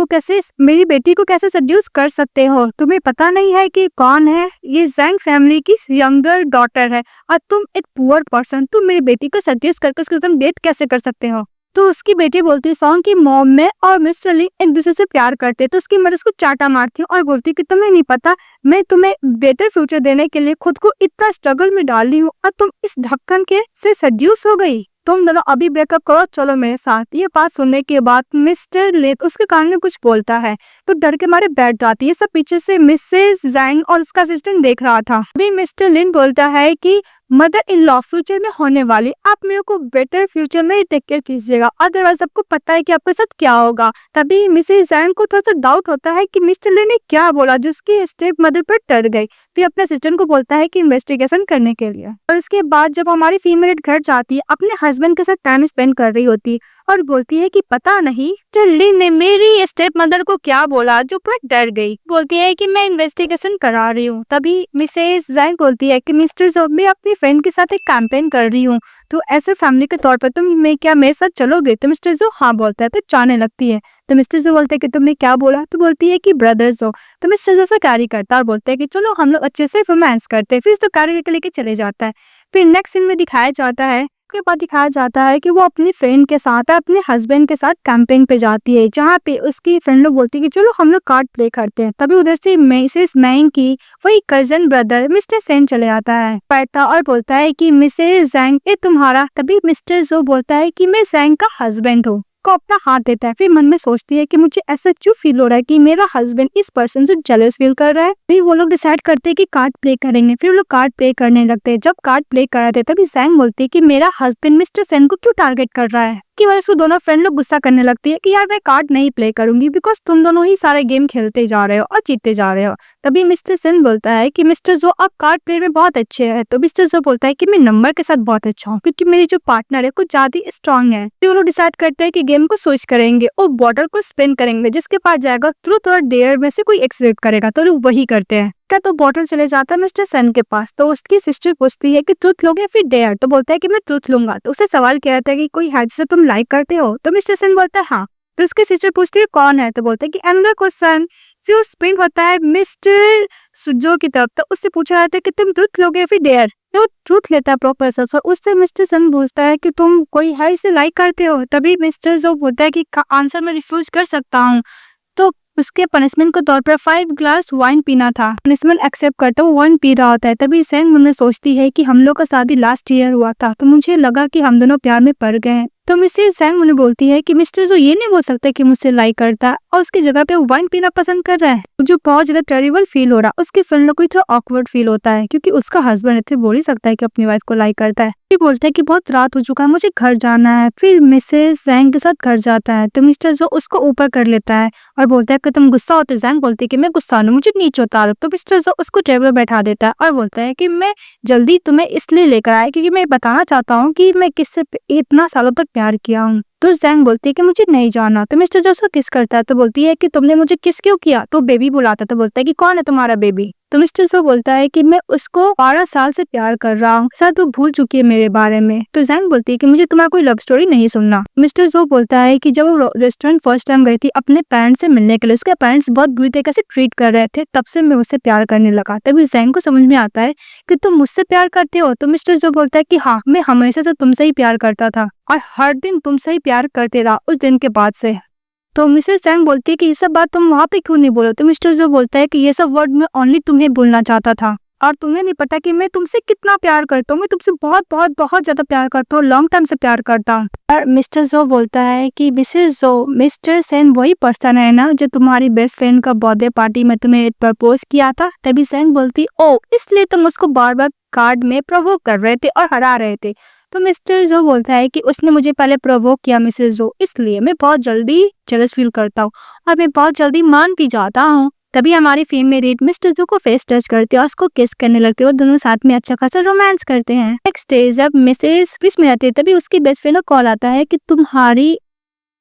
को कैसे सड्यूस कर सकते हो, तुम्हें पता नहीं है कि कौन है, ये जैंग फैमिली की यंगर डॉटर है और तुम एक पुअर पर्सन, तुम मेरी बेटी को सड्यूस करके उसके तुम डेट कैसे कर सकते हो। तो उसकी बेटी बोलती है सॉन्ग की मॉम में और मिस्टर लिन एक दूसरे से प्यार करते, तो उसकी मदर उसको चाटा मारती है और बोलती कि तुम्हें नहीं पता मैं तुम्हें बेटर फ्यूचर देने के लिए खुद को इतना स्ट्रगल में डाली हूँ और तुम इस ढक्कन के से सड्यूस हो गई, तुम दोनों अभी ब्रेकअप करो, चलो मेरे साथ। ये बात सुनने के बाद मिस्टर लिन उसके कान में कुछ बोलता है तो डर के मारे बैठ जाती है। सब पीछे से मिसेस जैंग और उसका असिस्टेंट देख रहा था। अभी मिस्टर लिन बोलता है कि मदर इन लॉ फ्यूचर में होने वाली, आप मेरे को बेटर फ्यूचर में टेक केयर कीजिएगा, अदरवाइज आपको पता है कि आपके साथ क्या होगा। तभी मिसेस जैंग को थोड़ा सा डाउट होता है कि मिस्टर लिन ने क्या बोला जिसकी स्टेप मदर पर डर गई। फिर अपने असिस्टेंट को बोलता है कि इन्वेस्टिगेशन करने के लिए। और इसके बाद जब हमारी फीमेल घर जाती है, अपने हस्बैंड के साथ टाइम स्पेंड कर रही होती और बोलती है कि पता नहीं मिस्टर लिन ने मेरी स्टेप मदर को क्या बोला जो पर डर गई। बोलती है कि मैं इन्वेस्टिगेशन करा रही हूँ। तभी मिसेस जैंग बोलती है कि मिस्टर जो मैं अपनी फ्रेंड के साथ एक कैंपेन कर रही हूँ, तो ऐसे फैमिली के तौर पर तुम क्या मेरे साथ चलोगे? तो मिस्टर जो हाँ बोलता है तो चाहने लगती है। तो मिस्टर जो बोलते हैं कि तुमने क्या बोला? तो बोलती है कि ब्रदर्स हो। तो मिस्टर जो से कैरी करता और बोलते हैं कि चलो हम लोग अच्छे से रोमांस करते हैं। फिर तो कैरी लेके चले जाता है। फिर नेक्स्ट सीन में दिखाया जाता है कि वो अपनी फ्रेंड के साथ अपने हस्बैंड के साथ कैंपिंग पे जाती है, जहाँ पे उसकी फ्रेंड लोग बोलती है कि चलो हम लोग कार्ड प्ले करते हैं। तभी उधर से मिसेस मैंग की वही कजन ब्रदर मिस्टर सेन चले आता है बैठता और बोलता है कि मिसेस जैंग ये तुम्हारा। तभी मिस्टर जो बोलता है कि मैं जैंग का हस्बैंड हूँ, को अपना हाथ देता है। फिर मन में सोचती है कि मुझे ऐसा क्यों फील हो रहा है कि मेरा हस्बैंड इस पर्सन से जेलस फील कर रहा है। फिर वो लोग डिसाइड करते हैं कि कार्ड प्ले करेंगे। फिर वो लोग कार्ड प्ले करने लगते हैं। जब कार्ड प्ले कर रहे थे तभी जैंग बोलती है कि मेरा हस्बैंड मिस्टर सेन को क्यों टारगेट कर रहा है। की वजह से दोनों फ्रेंड लोग गुस्सा करने लगती है कि यार मैं कार्ड नहीं प्ले करूंगी बिकॉज तुम दोनों ही सारे गेम खेलते जा रहे हो और जीतते जा रहे हो। तभी मिस्टर सेन बोलता है कि मिस्टर जो आप कार्ड प्ले में बहुत अच्छे हैं। तो मिस्टर जो बोलता है कि मैं नंबर के साथ बहुत अच्छा हूँ क्योंकि मेरी जो पार्टनर है कुछ ज्यादा स्ट्रांग है। फिर वो लोग डिसाइड करते हैं कि गेम को स्विच करेंगे और बॉर्डर को स्पिन करेंगे, जिसके पास जाएगा ट्रूथ और डेयर में से कोई एक सिलेक्ट करेगा। तो लोग वही करते हैं। तो बॉटल चले जाता है मिस्टर सेन के पास। तो उसकी सिस्टर पूछती है कि ट्रूथ लोगे या फिर डेयर। तो बोलता है कि मैं ट्रूथ लूंगा। तो उसे सवाल किया जाता है कि कोई है जिसे तुम लाइक करते हो। तो मिस्टर सेन बोलता है हाँ। तो उसकी सिस्टर पूछती है कौन है। तो बोलता है कि अनदर क्वेश्चन। फिर स्पिन होता है मिस्टर सुजो की तरफ। तो उससे पूछा जाता है कि तुम ट्रूथ लोगे या फिर डेयर। तो ट्रूथ लेता है प्रोफेसर। तो उससे मिस्टर सन पूछता है कि तुम कोई है इसे लाइक करते हो। तभी मिस्टर जो बोलता है कि आंसर मैं रिफ्यूज कर सकता हूँ। तो उसके पनिशमेंट के तौर पर 5 ग्लास वाइन पीना था। पनिशमेंट एक्सेप्ट करता वो वाइन पी रहा होता है। तभी सेन मन में सोचती है कि हम लोग का शादी लास्ट ईयर हुआ था, तो मुझे लगा कि हम दोनों प्यार में पड़ गए हैं। तो मिसेस जैंग मुझे बोलती है कि मिस्टर जो ये नहीं बोल सकता कि मुझसे लाइक करता है और उसकी जगह पे वाइन पीना पसंद कर रहा है। जो बहुत ज्यादा टेरिबल फील हो रहा है। उसकी फ्रेंड को थोड़ा ऑकवर्ड फील होता है क्योंकि उसका हस्बैंड इतने बोल ही सकता है कि अपनी वाइफ को लाइक करता है। फिर बोलता है कि बहुत रात हो चुका है, मुझे घर जाना है। फिर मिसेस जैंग के साथ घर जाता है। तो मिस्टर जो उसको ऊपर कर लेता है और बोलता है कि तुम गुस्सा होते। जैंग बोलती है कि मैं गुस्सा नहीं, मुझे नीचे उतारो। तो मिस्टर जो उसको टेबल पर बैठा देता है और बोलता है कि मैं जल्दी तुम्हें इसलिए लेकर आया क्योंकि मैं बताना चाहता हूँ कि मैं किससे इतना सालों तक प्यार किया हूँ। तो जैंग बोलती है कि मुझे नहीं जाना। तो मिस्टर जो उसको किस करता है। तो बोलती है कि तुमने मुझे किस क्यों किया। तो बेबी बुलाता है। तो बोलता है कि कौन है तुम्हारा बेबी। तो मिस्टर जो बोलता है कि मैं उसको 12 साल से प्यार कर रहा हूँ, शायद वो भूल चुकी है मेरे बारे में। तो जैंग बोलती है कि मुझे तुम्हारा कोई लव स्टोरी नहीं सुनना। मिस्टर जो बोलता है कि जब वो रेस्टोरेंट फर्स्ट टाइम गई थी अपने पेरेंट्स से मिलने के लिए, उसके पेरेंट्स बहुत बुरी तरीके से ट्रीट कर रहे थे, तब से मैं उससे प्यार करने लगा। तभी जैंग को समझ में आता है कि तुम मुझसे प्यार करते हो। तो मिस्टर जो बोलता है कि हाँ, मैं हमेशा से तुमसे ही प्यार करता था और हर दिन तुमसे ही प्यार करते रहा उस दिन के बाद से। तो मिसेस जैंग बोलती है कि ये सब बात तुम वहाँ पे क्यों नहीं बोलो। तो मिस्टर जो बोलता है कि ये सब वर्ड मैं ओनली तुम्हें बोलना चाहता था और तुम्हें नहीं पता कि मैं तुमसे कितना प्यार करता हूँ। मैं तुमसे बहुत बहुत बहुत ज्यादा प्यार करता हूँ, लॉन्ग टाइम से प्यार करता हूँ। और मिस्टर जो बोलता है कि मिसेस जो, मिस्टर सेन वही पर्सन है ना जो तुम्हारी बेस्ट फ्रेंड का बर्थडे पार्टी में तुम्हें प्रपोज किया था। तभी सेन बोलती ओ, इसलिए तुम उसको बार बार कार्ड में प्रोवोक कर रहे थे और हरा रहे थे। तो मिस्टर जो बोलता है कि उसने मुझे पहले प्रोवोक किया मिसेस जो, इसलिए मैं बहुत जल्दी जेलस फील करता हूँ और मैं बहुत जल्दी मान भी जाता हूँ। तभी हमारी फिल्म में रीड मिस्टर जू को फेस टच करती है और उसको किस करने लगती है और दोनों साथ में अच्छा खासा रोमांस करते हैं। नेक्स्ट डे जब मिसेस ऑफिस में आती है तभी उसकी बेस्ट फ्रेंड को कॉल आता है कि तुम्हारी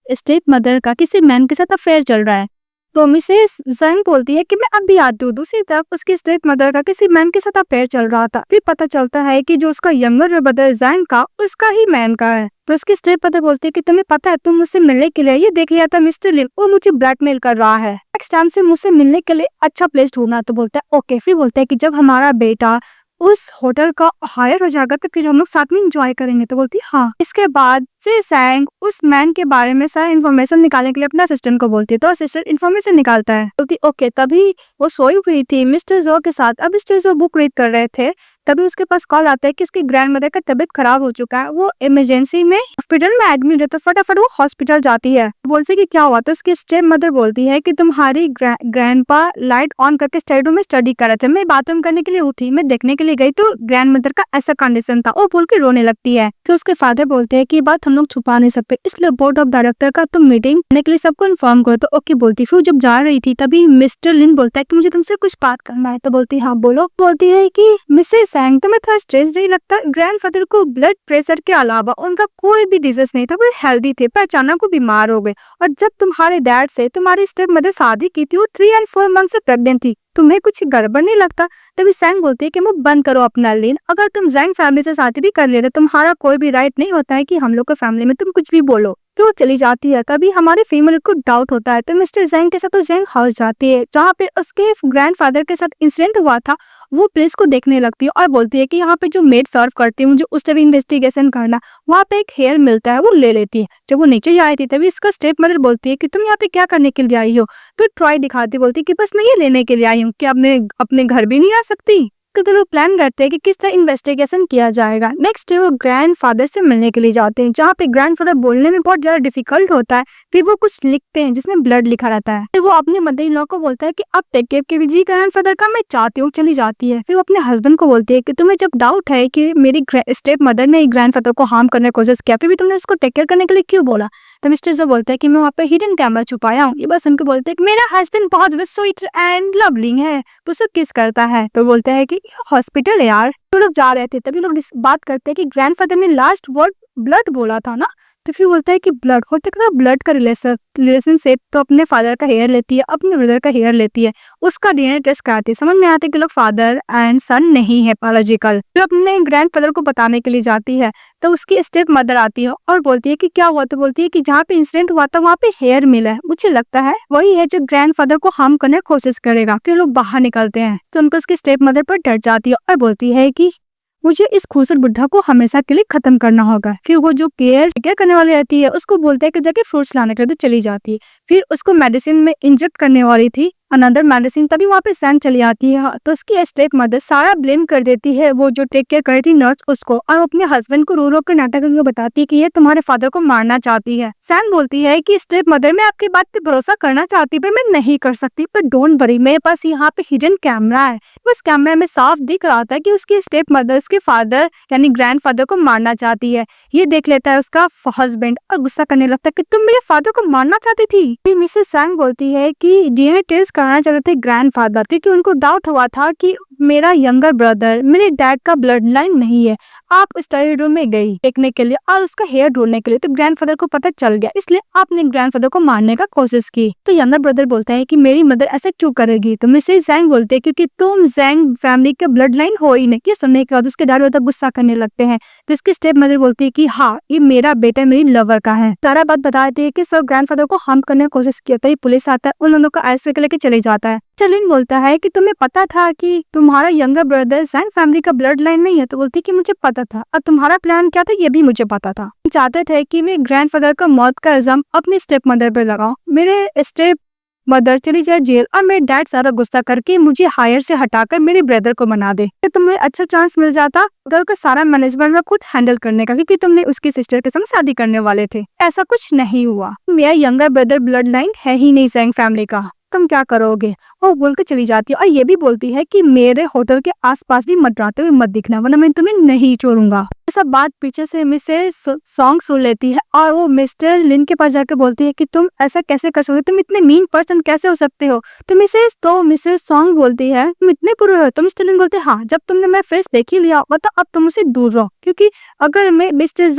स्टेप मदर का किसी मैन के साथ अफेयर चल रहा है। तो मिसेस जैंग बोलती है कि मैं अब भी याद हूँ। दूसरी तरफ उसकी स्टेप मदर का किसी मैन के साथ अफेयर चल रहा था। फिर पता चलता है कि जो उसका यंगर ब्रदर जैंग का उसका ही मैन का है। तो उसकी स्टेप मदर बोलती है कि तुम्हें पता है तुम मुझसे मिलने के लिए ये देख लिया था मिस्टर लिन, वो मुझे ब्लैकमेल कर रहा है, नेक्स्ट टाइम से मुझसे मिलने के लिए अच्छा प्लेस ढूंढना। तो बोलता है ओके। फिर बोलता है कि जब हमारा बेटा उस होटल का हायर हो जाएगा तो फिर हम लोग साथ में एंजॉय करेंगे। तो बोलती हाँ। इसके बाद से सैंग उस मैन के बारे में सारा इन्फॉर्मेशन निकालने के लिए अपना असिस्टेंट को बोलती है। तो असिस्टेंट इन्फॉर्मेशन निकालता है। बोलती ओके। तभी वो सोई हुई थी मिस्टर जो के साथ। अब मिस्टर जो बुक रीड कर रहे थे तभी उसके पास कॉल आता है कि उसकी ग्रैंड मदर का तबीयत खराब हो चुका है, वो इमरजेंसी में हॉस्पिटल में एडमिट है। तो फटाफट वो हॉस्पिटल जाती है। बोलती कि क्या हुआ। तो उसकी स्टेप मदर बोलती है कि तुम्हारी ग्रैंडपा लाइट ऑन करके स्टडी रूम में स्टडी कर रहे थे, मैं बाथरूम करने के लिए उठी, मैं देखने के लिए गई तो ग्रैंड मदर का ऐसा कंडीशन था। वो बोल के रोने लगती है। तो उसके फादर बोलते हैं कि बात हम लोग छुपा नहीं सकते, इसलिए बोर्ड ऑफ डायरेक्टर का तुम मीटिंग करने के लिए सबको इन्फॉर्म करो। तो ओके बोलती। फिर जब जा रही थी तभी मिस्टर लिन बोलता है कि मुझे तुमसे कुछ बात करना है। तो बोलती हाँ बोलो। बोलती है कि मिसेस सैंग तुम्हें थोड़ा स्ट्रेस नहीं लगता। ग्रैंडफादर को ब्लड प्रेशर के अलावा उनका कोई भी डिजीज नहीं था, वो हेल्दी थे, पर अचानक वो बीमार हो गए। और जब तुम्हारे डैड से तुम्हारी स्टेप मदर शादी की थी वो 3 और 4 मंथ से प्रेग्नेंट थी, तुम्हें कुछ गड़बड़ नहीं लगता। तभी सैंग बोलती है कि मुंह बंद करो अपना लिन, अगर तुम जैंग फैमिली से शादी भी कर ले रहे तुम्हारा कोई भी राइट नहीं होता है कि हम लोग के फैमिली में तुम कुछ भी बोलो। तो वो चली जाती है। तभी हमारी फीमेल को डाउट होता है तो मिस्टर जैंग के साथ तो जैंग हाउस जाती है जहाँ पे उसके ग्रैंडफादर के साथ इंसिडेंट हुआ था। वो प्लेस को देखने लगती है और बोलती है कि यहाँ पे जो मेड सर्व करती है मुझे उस तरह इन्वेस्टिगेशन करना। वहाँ पे एक हेयर मिलता है, वो ले लेती है। जब वो नीचे आई थी तभी इसका स्टेप मदर बोलती है कि तुम यहाँ पे क्या करने के लिए आई हो। तो ट्रॉय दिखाती बोलती है कि बस मैं ये लेने के लिए आई हूँ, क्या अपने घर भी नहीं आ सकती। तो लोग प्लान करते हैं कि किस तरह इन्वेस्टिगेशन किया जाएगा। नेक्स्ट डे वो ग्रैंडफादर से मिलने के लिए जाते हैं जहाँ पे ग्रैंडफादर बोलने में बहुत ज्यादा डिफिकल्ट होता है। फिर वो कुछ लिखते हैं जिसमें ब्लड लिखा रहता है। फिर वो अपने मदर इन लॉ को बोलता है कि अब टेक केयर के जी ग्रैंडफादर का मैं चाहती हूँ, चली जाती है। फिर वो अपने हस्बैंड को बोलती है कि तुम्हें जब डाउट है कि मेरी स्टेप मदर ने ग्रैंडफादर को हार्म करने की कोशिश किया फिर भी तुमने उसको टेक केयर करने के लिए क्यों बोला। तो मिस्टर जो बोलता है कि मैं वहाँ पे हिडन कैमरा छुपाया हूँ। ये बस उनको बोलते हैं कि मेरा हस्बैंड बहुत ज्यादा स्वीट एंड लवलिंग है, तो उसे किस करता है। तो बोलता है कि हॉस्पिटल यार। तो लोग जा रहे थे तभी लोग बात करते हैं कि ग्रैंडफादर ने लास्ट वर्ड ब्लड बोला था ना। तो फिर बोलता है कि ब्लड होते ना, ब्लड का रिलेशनशिप। तो अपने फादर का हेयर लेती है, अपने ब्रदर का हेयर लेती है, उसका डीएनए टेस्ट कराती है। समझ में आता है कि लोग फादर एंड सन नहीं है बायोलॉजिकल। तो अपने ग्रैंडफादर को बताने के लिए जाती है तो उसकी स्टेप मदर आती है और बोलती है कि क्या हुआ। तो बोलती है कि जहाँ पे इंसिडेंट हुआ था वहाँ पे हेयर मिला है, मुझे लगता है वही है जो ग्रैंडफादर को हार्म करने की कोशिश करेगा। फिर लोग बाहर निकलते हैं तो उनको उसकी स्टेप मदर पर डर जाती है और बोलती है कि मुझे इस खूबसूरत बुढ़ा को हमेशा के लिए खत्म करना होगा। फिर वो जो केयर करने वाली रहती है उसको बोलता है कि जाके फ्रूट्स लाने के लिए, तो चली जाती है। फिर उसको मेडिसिन में इंजेक्ट करने वाली थी अनदर मेडिसिन, तभी वहाँ पे सैंग चली आती है। तो उसकी स्टेप मदर सारा ब्लेम कर देती है वो जो टेक केयर कर रही थी नर्स उसको, और अपने हस्बैंड को रो रो कर नाटक करके बताती है कि ये तुम्हारे फादर को मारना चाहती है। सैंग बोलती है कि स्टेप मदर मैं आपकी बात पे भरोसा करना चाहती पर मैं नहीं कर सकती, पर डोंट वरी मेरे पास यहाँ पे हिडन कैमरा है। उस कैमरा में साफ दिख रहा था कि उसकी स्टेप मदर उसके फादर यानी ग्रैंडफादर को मारना चाहती है। ये देख लेता है उसका हस्बैंड और गुस्सा करने लगता है कि तुम मेरे फादर को मारना चाहती थी। फिर मिसेस सैंग बोलती है कि डीएनए टेस्ट कराना चाह रहे थे ग्रैंडफादर, क्योंकि उनको डाउट हुआ था कि मेरा यंगर ब्रदर मेरे डैड का ब्लड लाइन नहीं है। आप स्टडी रूम में गई देखने के लिए और उसका हेयर ढूंढने के लिए, तो ग्रैंडफादर को पता चल गया, इसलिए आपने ग्रैंडफादर को मारने का कोशिश की। तो यंगर ब्रदर बोलता है कि मेरी मदर ऐसा क्यों करेगी। तो मिसेस जैंग बोलते हैं क्योंकि तुम जैंग फैमिली के ब्लड लाइन हो ही नहीं। ये सुनने के बाद उसके डैड होता गुस्सा करने लगते हैं। तो इसकी स्टेप मदर बोलती है कि हाँ ये मेरा बेटा मेरी लवर का है। सारा बात बताती है कि सब ग्रैंडफादर को हार्म करने की कोशिश किया। तभी पुलिस आता है, उन दोनों को अरेस्ट करके लेके चले जाता है। चलिन बोलता है कि तुम्हें पता था कि तुम्हारा यंगर ब्रदर जैंग फैमिली का ब्लड लाइन नहीं है। तो बोलती कि मुझे पता था, और तुम्हारा प्लान क्या था ये भी मुझे पता था। चाहते थे कि मैं ग्रैंडफादर का मौत का इल्जाम अपनी स्टेप मदर पे लगाऊं, मेरे स्टेप मदर चली जाए जेल और मेरे डैड सारा गुस्सा करके मुझे हायर से हटाकर मेरे ब्रदर को मना दे। तो तुम्हें अच्छा चांस मिल जाता घर का सारा मैनेजमेंट में खुद हैंडल करने का, क्योंकि तुमने उसकी सिस्टर के संग शादी करने वाले थे। ऐसा कुछ नहीं हुआ, मेरा यंगर ब्रदर ब्लड लाइन है ही नहीं जैंग फैमिली का, तुम क्या करोगे। वो बोल के चली जाती है और ये भी बोलती है कि मेरे होटल के आसपास भी मत जाते हुए मत दिखना, वरना मैं तुम्हें नहीं छोड़ूंगा। सब बात पीछे से मिसेस सॉन्ग सुन लेती है और वो मिस्टर लिन के पास जाकर बोलती है कि तुम ऐसा कैसे कर सकते हो, तुम इतने मीन पर्सन कैसे हो सकते हो। तो मिसेस सॉन्ग बोलती है तुम इतने बुरे हो। तो मिस्टर लिन बोलते हैं हाँ, जब तुमने मेरा फेस देख ही लिया मतलब अब तुम मुझसे दूर रहो, क्योंकि अगर मैं मिसेस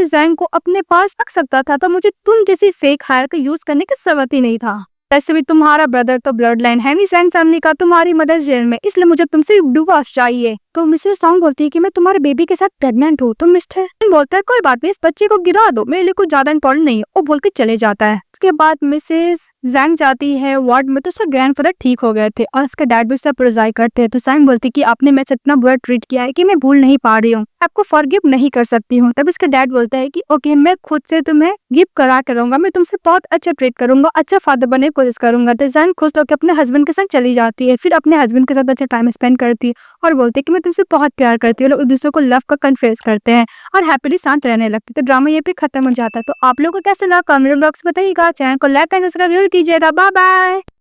जैंग को अपने पास रख सकता था तो मुझे तुम जैसी फेक हायर का यूज करने की जरूरत ही नहीं था। वैसे भी तुम्हारा ब्रदर तो ब्लड लाइन है नहीं जैंग फैमिली का, तुम्हारी मदर जेल में, इसलिए मुझे तुमसे डिवोर्स चाहिए। तो मिसेस सॉन्ग बोलती है कि मैं तुम्हारे बेबी के साथ प्रेग्नेंट हूँ। तो मिस्टर लिन बोलता है कोई बात नहीं, इस बच्चे को गिरा दो, मेरे लिए कुछ ज्यादा इंपॉर्टेंट नहीं है, वो बोल के चले जाता है। उसके बाद मिसेस जैंग जाती है वार्ड में, तो उसका ग्रैंडफादर ठीक हो गए थे और उसका डैड भी उसका प्रोजाई करते हैं। तो जैंग बोलती कि आपने मेरे से इतना बुरा ट्रीट किया है कि मैं भूल नहीं पा रही हूँ, आपको फॉरगिव नहीं कर सकती हूँ। तब उसका डैड बोलता है कि ओके, मैं खुद से तुम्हें गिव करा करूंगा, मैं तुमसे बहुत अच्छा ट्रीट करूंगा, अच्छा फादर बनने की कोशिश करूंगा। तो जैंग खुश होकर अपने हस्बैंड के साथ चली जाती है, फिर अपने हस्बैंड के साथ अच्छा टाइम स्पेंड करती है और बोलती है कि मैं तुमसे बहुत प्यार करती हूँ। लोग एक दूसरे को लव का कन्फेस करते हैं और हैप्पीली साथ रहने लगते हैं। तो ड्रामा ये पे खत्म हो जाता है। तो आप लोगों को कैसा लगा कमेंट बॉक्स में बताइएगा, चैनल को लाइक एंड सब्सक्राइब जरूर कीजिएगा। Bye bye.